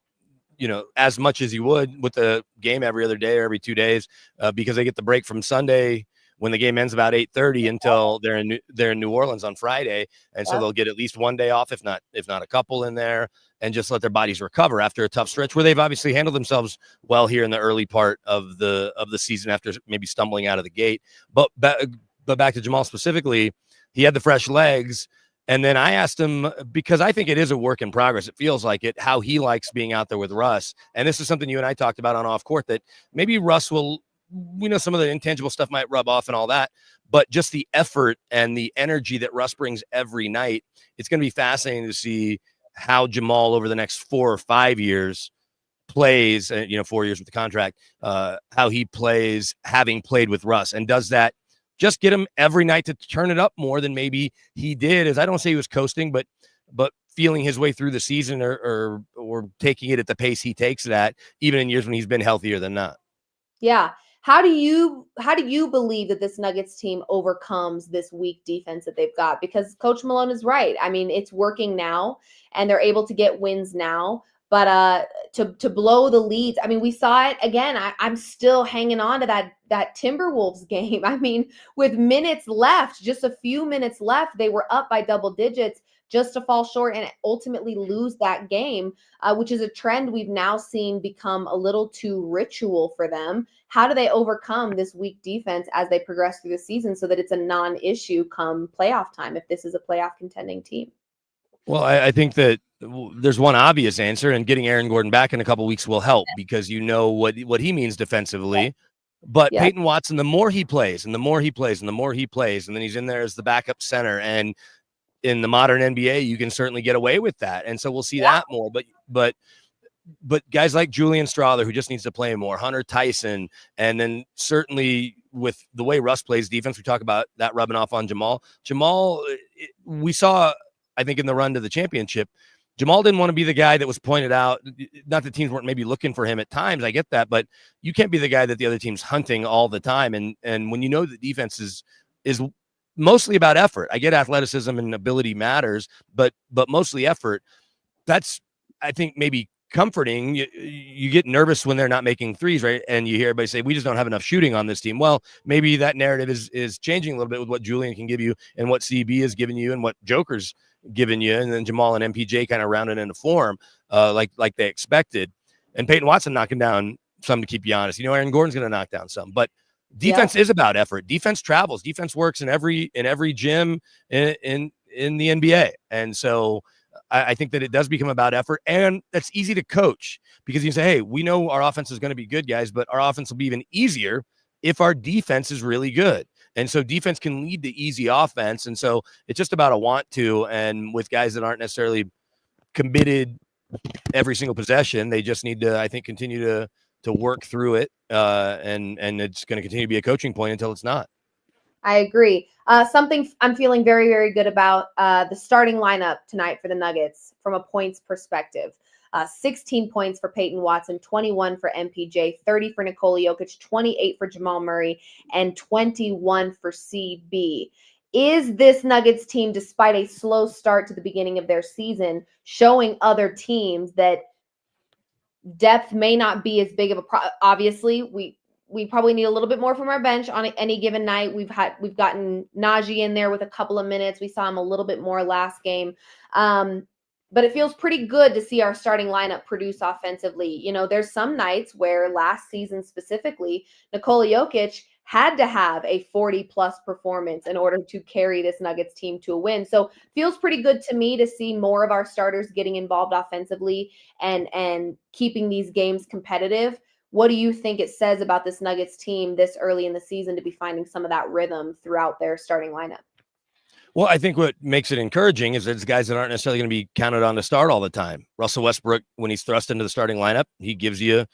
[SPEAKER 13] as much as you would with the game every other day or every 2 days, because they get the break from Sunday when the game ends about 8:30 until they're in New Orleans on Friday. And so they'll get at least one day off, if not a couple in there, and just let their bodies recover after a tough stretch where they've obviously handled themselves well here in the early part of the season after maybe stumbling out of the gate. But back to Jamal specifically, he had the fresh legs. And then I asked him, because I think it is a work in progress. It feels like it, how he likes being out there with Russ. And this is something you and I talked about on off court, that maybe Russ will, some of the intangible stuff might rub off and all that, but just the effort and the energy that Russ brings every night, it's going to be fascinating to see how Jamal over the next 4 or 5 years plays, 4 years with the contract, how he plays having played with Russ, and does that just get him every night to turn it up more than maybe he did. As I don't say he was coasting, but feeling his way through the season or taking it at the pace he takes it at, even in years when he's been healthier than not.
[SPEAKER 3] Yeah. How do you believe that this Nuggets team overcomes this weak defense that they've got? Because Coach Malone is right. I mean, it's working now and they're able to get wins now, but to blow the leads. I mean, we saw it again. I'm still hanging on to that Timberwolves game. I mean, with minutes left, just a few minutes left, they were up by double digits just to fall short and ultimately lose that game, which is a trend we've now seen become a little too ritual for them. How do they overcome this weak defense as they progress through the season so that it's a non-issue come playoff time if this is a playoff contending team?
[SPEAKER 13] Well, I think that there's one obvious answer, and getting Aaron Gordon back in a couple weeks will help because what he means defensively. Yeah. But Peyton Watson, the more he plays and the more he plays and the more he plays, and then he's in there as the backup center, and in the modern NBA, you can certainly get away with that. And so we'll see that more. But guys like Julian Strawther, who just needs to play more, Hunter Tyson, and then certainly with the way Russ plays defense, we talk about that rubbing off on Jamal. We saw, I think, in the run to the championship, Jamal didn't want to be the guy that was pointed out. Not that teams weren't maybe looking for him at times. I get that, but you can't be the guy that the other team's hunting all the time. And when you know that defense is mostly about effort. I get athleticism and ability matters, but mostly effort. That's, I think, maybe comforting. You get nervous when they're not making threes, right? And you hear everybody say, we just don't have enough shooting on this team. Well, maybe that narrative is changing a little bit with what Julian can give you and what CB has given you and what Joker's given you. And then Jamal and MPJ kind of rounded into form like they expected. And Peyton Watson knocking down some, to keep you honest. Aaron Gordon's going to knock down some, but defense is about effort. Defense travels. Defense works in every gym in the NBA. And so I think that it does become about effort, and that's easy to coach because you say, hey, we know our offense is going to be good, guys, but our offense will be even easier if our defense is really good. And so defense can lead to easy offense. And so it's just about a want to, and with guys that aren't necessarily committed every single possession, they just need to, I think, continue to work through it. And it's going to continue to be a coaching point until it's not.
[SPEAKER 3] I agree. Something I'm feeling very, very good about the starting lineup tonight for the Nuggets from a points perspective. 16 points for Peyton Watson, 21 for MPJ, 30 for Nikola Jokic, 28 for Jamal Murray, and 21 for CB. Is this Nuggets team, despite a slow start to the beginning of their season, showing other teams that depth may not be as big of a obviously, we probably need a little bit more from our bench on any given night. We've gotten Najee in there with a couple of minutes. We saw him a little bit more last game. But it feels pretty good to see our starting lineup produce offensively. There's some nights where last season specifically, Nikola Jokic had to have a 40-plus performance in order to carry this Nuggets team to a win. So feels pretty good to me to see more of our starters getting involved offensively and keeping these games competitive. What do you think it says about this Nuggets team this early in the season to be finding some of that rhythm throughout their starting lineup?
[SPEAKER 13] Well, I think what makes it encouraging is there's guys that aren't necessarily going to be counted on to start all the time. Russell Westbrook, when he's thrust into the starting lineup, he gives you,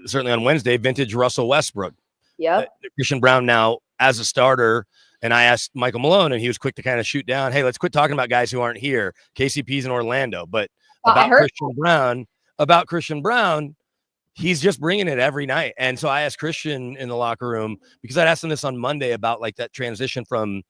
[SPEAKER 13] certainly on Wednesday, vintage Russell Westbrook.
[SPEAKER 3] Yep.
[SPEAKER 13] Christian Braun now as a starter, and I asked Michael Malone, and he was quick to kind of shoot down, hey, let's quit talking about guys who aren't here. KCP's in Orlando, but about Christian Braun, he's just bringing it every night. And so I asked Christian in the locker room, because I'd asked him this on Monday about like that transition from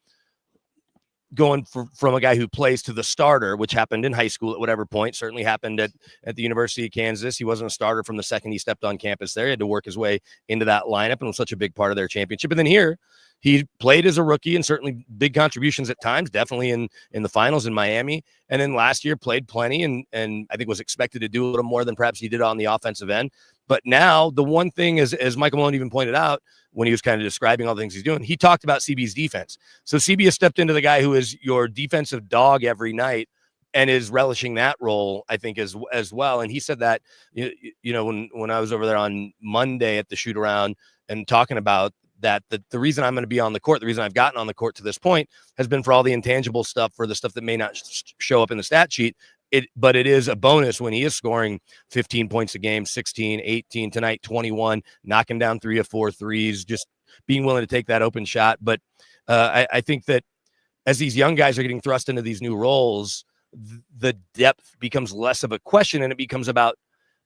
[SPEAKER 13] going from a guy who plays to the starter, which happened in high school at whatever point, certainly happened at the University of Kansas. He wasn't a starter from the second he stepped on campus there. He had to work his way into that lineup and was such a big part of their championship. And then here, he played as a rookie and certainly big contributions at times, definitely in the finals in Miami. And then last year played plenty and I think was expected to do a little more than perhaps he did on the offensive end. But now the one thing is, as Michael Malone even pointed out when he was kind of describing all the things he's doing, he talked about CB's defense. So CB has stepped into the guy who is your defensive dog every night and is relishing that role, I think, as well. And he said that, when I was over there on Monday at the shoot around and talking about that, the reason I'm going to be on the court, the reason I've gotten on the court to this point has been for all the intangible stuff, for the stuff that may not show up in the stat sheet. But it is a bonus when he is scoring 15 points a game, 16, 18 tonight, 21, knocking down 3 of 4 threes, just being willing to take that open shot. But I think that as these young guys are getting thrust into these new roles, the depth becomes less of a question, and it becomes about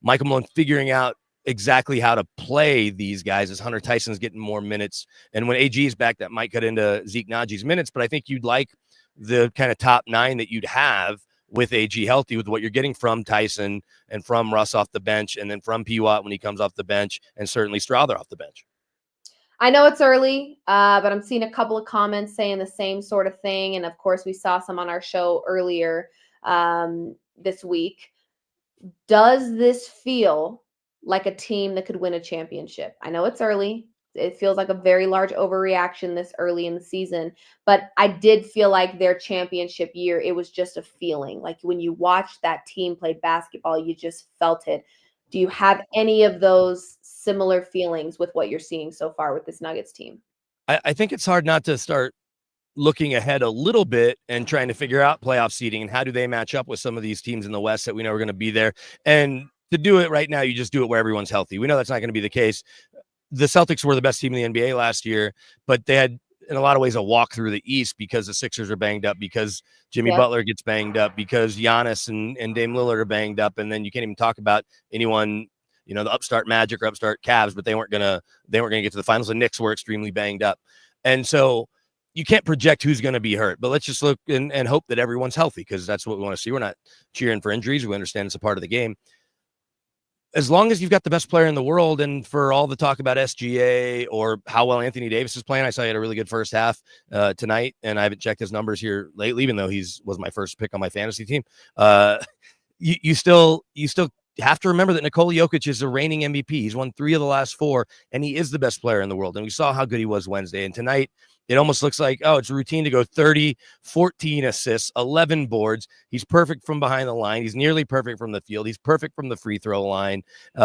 [SPEAKER 13] Michael Malone figuring out exactly how to play these guys as Hunter Tyson's getting more minutes. And when AG is back, that might cut into Zeke Najee's minutes. But I think you'd like the kind of top 9 that you'd have with AG healthy, with what you're getting from Tyson and from Russ off the bench, and then from P-Watt when he comes off the bench, and certainly Strawther off the bench.
[SPEAKER 3] I know it's early, but I'm seeing a couple of comments saying the same sort of thing. And of course, we saw some on our show earlier this week. Does this feel like a team that could win a championship? I know it's early. It feels like a very large overreaction this early in the season, but I did feel like their championship year, it was just a feeling. Like when you watched that team play basketball, you just felt it. Do you have any of those similar feelings with what you're seeing so far with this Nuggets team?
[SPEAKER 13] I think it's hard not to start looking ahead a little bit and trying to figure out playoff seeding and how do they match up with some of these teams in the West that we know are going to be there. And to do it right now, you just do it where everyone's healthy. We know that's not going to be the case. The Celtics were the best team in the NBA last year, but they had, in a lot of ways, a walk through the East because the Sixers are banged up, because Jimmy Butler gets banged up, because Giannis and Dame Lillard are banged up, and then you can't even talk about anyone, the upstart Magic or upstart Cavs, but they weren't gonna get to the finals. The Knicks were extremely banged up, and so you can't project who's going to be hurt. But let's just look and hope that everyone's healthy, because that's what we want to see. We're not cheering for injuries. We understand it's a part of the game. As long as you've got the best player in the world, and for all the talk about SGA or how well Anthony Davis is playing, I saw he had a really good first half tonight, and I haven't checked his numbers here lately, even though was my first pick on my fantasy team. You still have to remember that Nikola Jokic is a reigning MVP. He's won 3 of the last 4, and he is the best player in the world. And we saw how good he was Wednesday. And tonight, it almost looks like, it's routine to go 30, 14 assists, 11 boards. He's perfect from behind the line. He's nearly perfect from the field. He's perfect from the free throw line.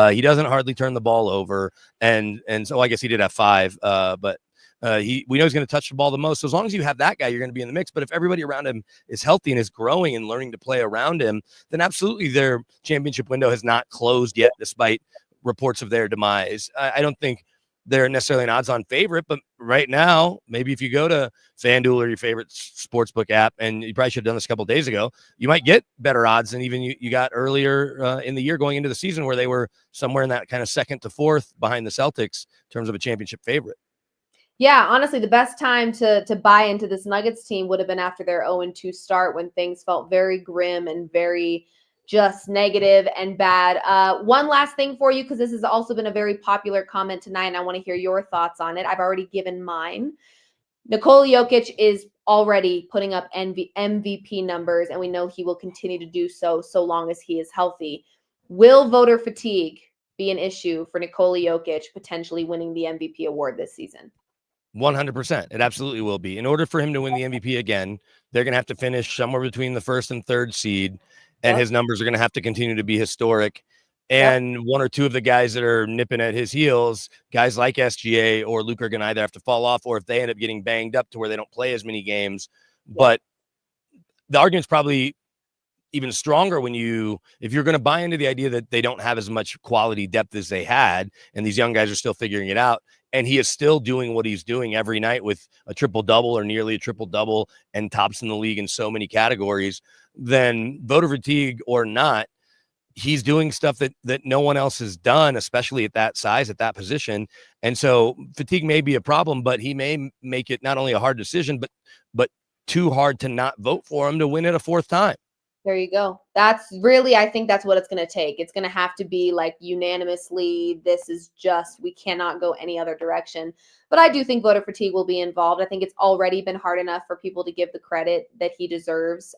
[SPEAKER 13] He doesn't hardly turn the ball over. And so I guess he did have 5, but we know he's going to touch the ball the most. So as long as you have that guy, you're going to be in the mix. But if everybody around him is healthy and is growing and learning to play around him, then absolutely their championship window has not closed yet, despite reports of their demise. I don't think they're necessarily an odds-on favorite, but right now, maybe if you go to FanDuel or your favorite sportsbook app, and you probably should have done this a couple of days ago, you might get better odds than even you got earlier in the year going into the season, where they were somewhere in that kind of 2nd to 4th behind the Celtics in terms of a championship favorite.
[SPEAKER 3] Yeah, honestly, the best time to buy into this Nuggets team would have been after their 0-2 start, when things felt very grim and very just negative and bad. One last thing for you, because this has also been a very popular comment tonight, and I want to hear your thoughts on it. I've already given mine. Nikola Jokic is already putting up MVP numbers, and we know he will continue to do so long as he is healthy. Will voter fatigue be an issue for Nikola Jokic potentially winning the MVP award this season?
[SPEAKER 13] 100%. It absolutely will be. In order for him to win the MVP again, they're going to have to finish somewhere between the 1st and 3rd seed, and his numbers are going to have to continue to be historic. And 1 or 2 of the guys that are nipping at his heels, guys like SGA or Luka, are going to either have to fall off, or if they end up getting banged up to where they don't play as many games. But the argument's probably even stronger if you're going to buy into the idea that they don't have as much quality depth as they had, and these young guys are still figuring it out, and he is still doing what he's doing every night with a triple-double or nearly a triple-double and tops in the league in so many categories, then voter fatigue or not, he's doing stuff that no one else has done, especially at that size, at that position. And so fatigue may be a problem, but he may make it not only a hard decision, but too hard to not vote for him to win it a 4th time.
[SPEAKER 3] There you go. That's really, I think that's what it's going to take. It's going to have to be like unanimously, we cannot go any other direction. But I do think voter fatigue will be involved. I think it's already been hard enough for people to give the credit that he deserves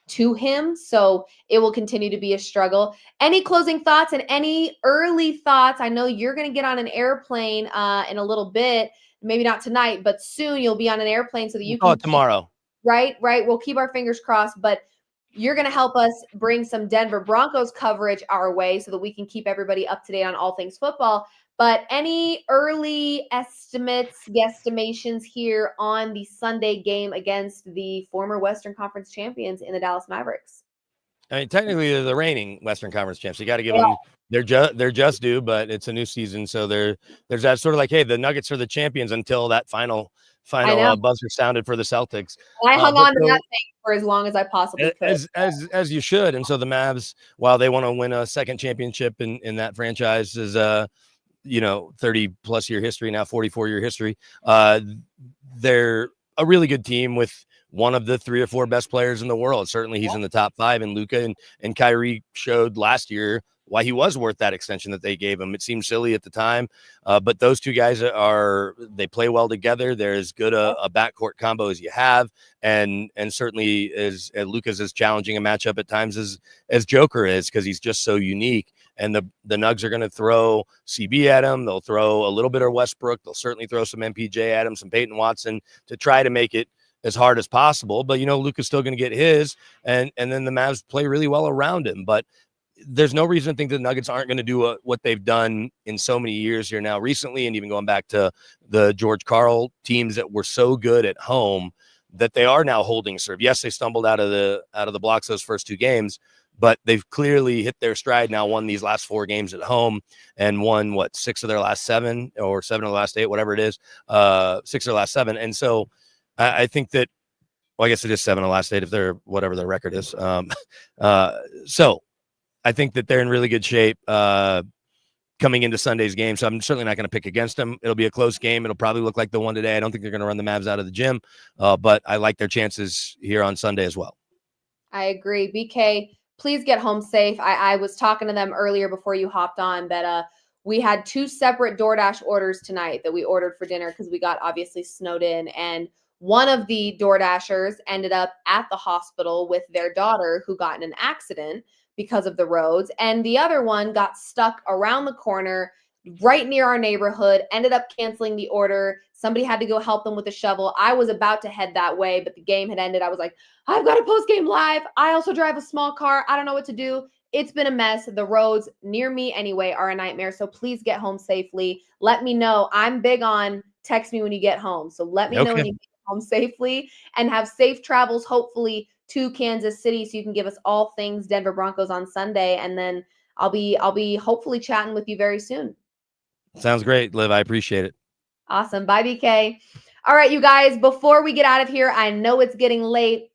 [SPEAKER 3] to him. So it will continue to be a struggle. Any closing thoughts and any early thoughts? I know you're going to get on an airplane in a little bit, maybe not tonight, but soon you'll be on an airplane so that you can
[SPEAKER 13] tomorrow.
[SPEAKER 3] Right. We'll keep our fingers crossed, but you're going to help us bring some Denver Broncos coverage our way so that we can keep everybody up to date on all things football. But any early estimates, guesstimations here on the Sunday game against the former Western Conference champions in the Dallas Mavericks?
[SPEAKER 13] I mean, technically, they're the reigning Western Conference champs. You got to give them they're just due, but it's a new season, so there's that sort of like, hey, the Nuggets are the champions until that final buzzer sounded for the Celtics.
[SPEAKER 3] I hung on to that thing for as long as I possibly could.
[SPEAKER 13] As you should. And so the Mavs, while they want to win a 2nd championship in that franchise, is 30 plus year history, now 44-year history. They're a really good team with one of the 3 or 4 best players in the world. Certainly he's in the top 5, and Luka and Kyrie showed last year why he was worth that extension that they gave him. It seemed silly at the time, but those 2 guys they play well together. They're as good a backcourt combo as you have, and certainly as Luka's as challenging a matchup at times as Joker is, because he's just so unique. And the Nugs are going to throw CB at him. They'll throw a little bit of Westbrook. They'll certainly throw some MPJ at him, some Peyton Watson, to try to make it as hard as possible. But Luka's still going to get his, and then the Mavs play really well around him. But there's no reason to think the Nuggets aren't going to do what they've done in so many years here now recently, and even going back to the George Karl teams that were so good at home, that they are now holding serve. Yes, they stumbled out of the blocks those first 2 games, but they've clearly hit their stride now, won these last 4 games at home and won 6 of their last 7 or 7 of the last 8, whatever it is, 6 of their last 7. And so I think that, well, I guess it is 7 of the last 8 if they're whatever their record is. So I think that they're in really good shape coming into Sunday's game. So I'm certainly not going to pick against them. It'll be a close game. It'll probably look like the one today. I don't think they're going to run the Mavs out of the gym, but I like their chances here on Sunday as well.
[SPEAKER 3] I agree. BK, please get home safe. I was talking to them earlier before you hopped on that we had 2 separate DoorDash orders tonight that we ordered for dinner because we got obviously snowed in. And one of the DoorDashers ended up at the hospital with their daughter who got in an accident because of the roads. And the other one got stuck around the corner right near our neighborhood, ended up canceling the order. Somebody had to go help them with a shovel. I was about to head that way, but the game had ended. I was like, I've got a post-game live. I also drive a small car. I don't know what to do. It's been a mess. The roads near me anyway are a nightmare. So please get home safely. Let me know. I'm big on text me when you get home. So let me know when you get home safely and have safe travels, hopefully, to Kansas City so you can give us all things Denver Broncos on Sunday. And then I'll be hopefully chatting with you very soon.
[SPEAKER 13] Sounds great, Liv. I appreciate it.
[SPEAKER 3] Awesome. Bye, BK. All right, you guys, before we get out of here, I know it's getting late.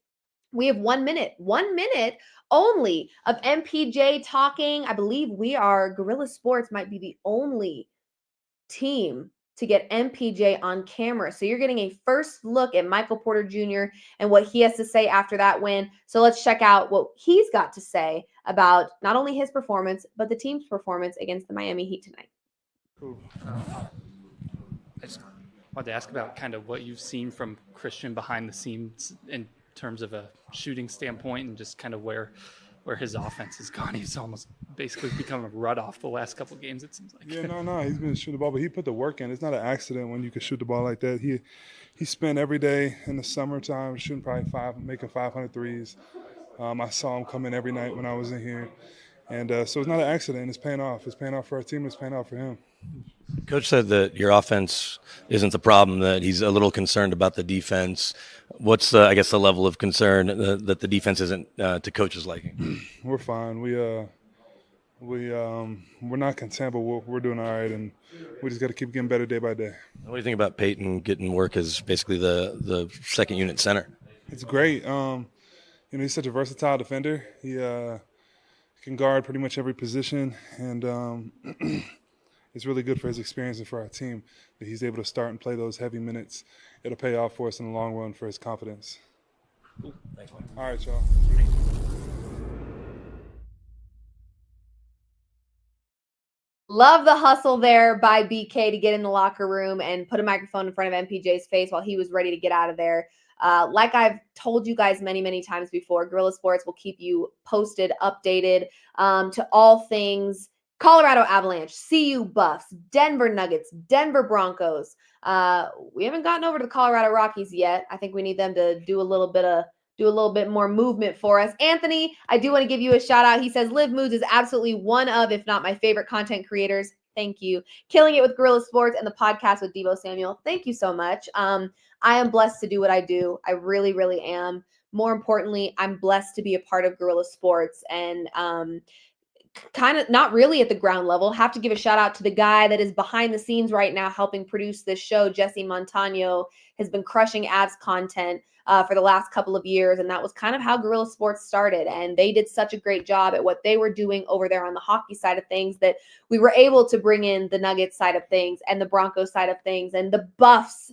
[SPEAKER 3] We have 1 minute only of MPJ talking. I believe Guerilla Sports might be the only team to get MPJ on camera. So you're getting a first look at Michael Porter Jr. and what he has to say after that win. So let's check out what he's got to say about not only his performance, but the team's performance against the Miami Heat tonight.
[SPEAKER 12] Cool. I just wanted to ask about kind of what you've seen from Christian behind the scenes in terms of a shooting standpoint and just kind of where his offense has gone. He's almost basically become a rut off the last couple of games, it seems like.
[SPEAKER 14] Yeah, no, he's been shooting the ball, but he put the work in. It's not an accident when you can shoot the ball like that. He spent every day in the summertime shooting probably making 500 threes. I saw him come in every night when I was in here. And so it's not an accident. It's paying off. It's paying off for our team. It's paying off for him.
[SPEAKER 13] Coach said that your offense isn't the problem, that he's a little concerned about the defense. What's, I guess, the level of concern that the defense isn't to Coach's liking?
[SPEAKER 14] We're fine. We're not content, but we're doing all right, and we just got to keep getting better day by day.
[SPEAKER 13] What do you think about Peyton getting work as basically the second unit center?
[SPEAKER 14] It's great. He's such a versatile defender. He can guard pretty much every position, and it's really good for his experience and for our team that he's able to start and play those heavy minutes. It'll pay off for us in the long run for his confidence.
[SPEAKER 13] Cool. Thanks, Mike.
[SPEAKER 14] All right, y'all.
[SPEAKER 3] Love the hustle there by BK to get in the locker room and put a microphone in front of MPJ's face while he was ready to get out of there. Like I've told you guys many, many times before, Guerilla Sports will keep you posted, updated to all things Colorado Avalanche, CU Buffs, Denver Nuggets, Denver Broncos. We haven't gotten over to the Colorado Rockies yet. I think we need them to do a little bit more movement for us. Anthony, I do want to give you a shout out. He says Liv Moods is absolutely one of, if not my favorite content creators. Thank you. Killing it with Guerilla Sports and the podcast with Devo Samuel. Thank you so much. I am blessed to do what I do. I really, really am. More importantly, I'm blessed to be a part of Guerilla Sports and kind of not really at the ground level. Have to give a shout out to the guy that is behind the scenes right now helping produce this show. Jesse Montano has been crushing Avs content for the last couple of years, and that was kind of how Guerilla Sports started, and they did such a great job at what they were doing over there on the hockey side of things that we were able to bring in the Nuggets side of things and the Broncos side of things and the Buffs,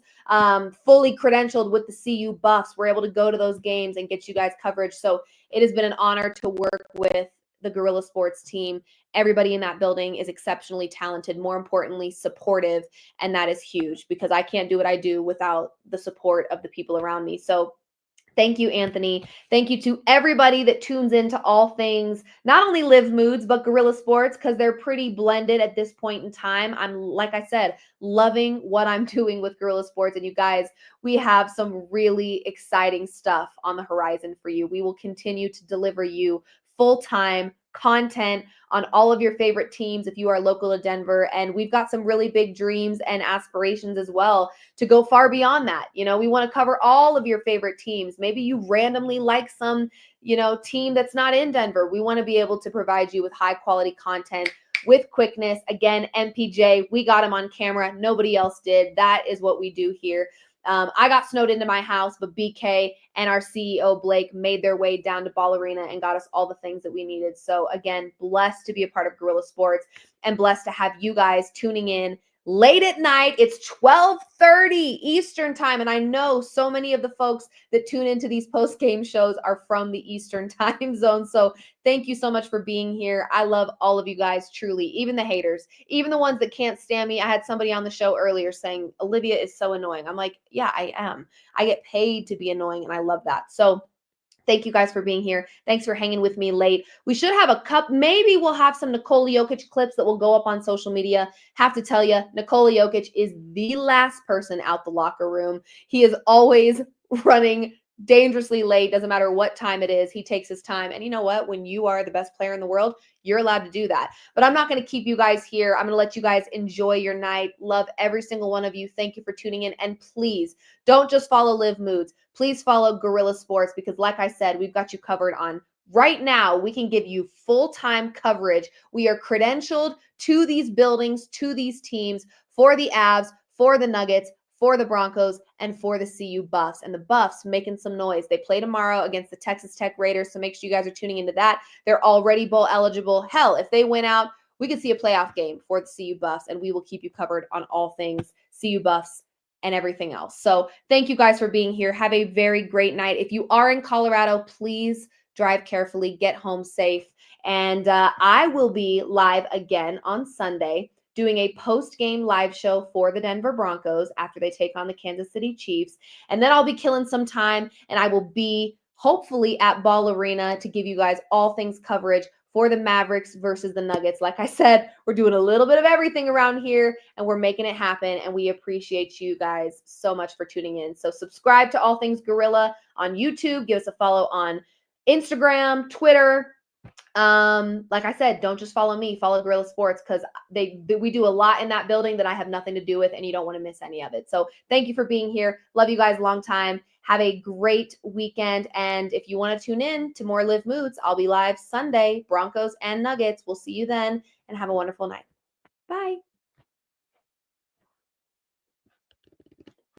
[SPEAKER 3] fully credentialed with the CU Buffs. We're able to go to those games and get you guys coverage. So it has been an honor to work with the Guerilla Sports team. Everybody in that building is exceptionally talented, more importantly, supportive. And that is huge because I can't do what I do without the support of the people around me. So thank you, Anthony. Thank you to everybody that tunes into all things, not only Liv Moods, but Guerilla Sports, because they're pretty blended at this point in time. I'm, like I said, loving what I'm doing with Guerilla Sports. And you guys, we have some really exciting stuff on the horizon for you. We will continue to deliver you full-time content on all of your favorite teams if you are local to Denver. And we've got some really big dreams and aspirations as well to go far beyond that. You know, we want to cover all of your favorite teams. Maybe you randomly like some, you know, team that's not in Denver. We want to be able to provide you with high quality content with quickness. Again, MPJ, we got him on camera. Nobody else did. That is what we do here. I got snowed into my house, but BK and our CEO, Blake, made their way down to Ball Arena and got us all the things that we needed. So again, blessed to be a part of Guerilla Sports and blessed to have you guys tuning in late at night. It's 12:30 Eastern time. And I know so many of the folks that tune into these post-game shows are from the Eastern time zone. So thank you so much for being here. I love all of you guys, truly, even the haters, even the ones that can't stand me. I had somebody on the show earlier saying, Olivia is so annoying. I'm like, yeah, I am. I get paid to be annoying, and I love that. So thank you guys for being here. Thanks for hanging with me late. We should have a cup. Maybe we'll have some Nikola Jokic clips that will go up on social media. Have to tell you, Nikola Jokic is the last person out the locker room. He is always running dangerously late. Doesn't matter what time it is. He takes his time. And you know what? When you are the best player in the world, you're allowed to do that. But I'm not going to keep you guys here. I'm going to let you guys enjoy your night. Love every single one of you. Thank you for tuning in. And please don't just follow Liv Moods. Please follow Guerilla Sports because, like I said, we've got you covered on right now. We can give you full-time coverage. We are credentialed to these buildings, to these teams, for the Avs, for the Nuggets, for the Broncos, and for the CU Buffs. And the Buffs making some noise. They play tomorrow against the Texas Tech Raiders, so make sure you guys are tuning into that. They're already bowl eligible. Hell, if they win out, we could see a playoff game for the CU Buffs, and we will keep you covered on all things CU Buffs and everything else. So thank you guys for being here. Have a very great night. If you are in Colorado, please drive carefully, get home safe. And I will be live again on Sunday doing a post-game live show for the Denver Broncos after they take on the Kansas City Chiefs. And then I'll be killing some time, and I will be hopefully at Ball Arena to give you guys all things coverage for the Mavericks versus the Nuggets. Like I said, we're doing a little bit of everything around here, and we're making it happen, and we appreciate you guys so much for tuning in. So subscribe to All Things Guerilla on YouTube. Give us a follow on Instagram, Twitter. Like I said, don't just follow me, follow Guerilla Sports because we do a lot in that building that I have nothing to do with, and you don't want to miss any of it. So thank you for being here. Love you guys a long time. Have a great weekend. And if you want to tune in to more Liv Moods, I'll be live Sunday, Broncos and Nuggets. We'll see you then, and have a wonderful night. Bye.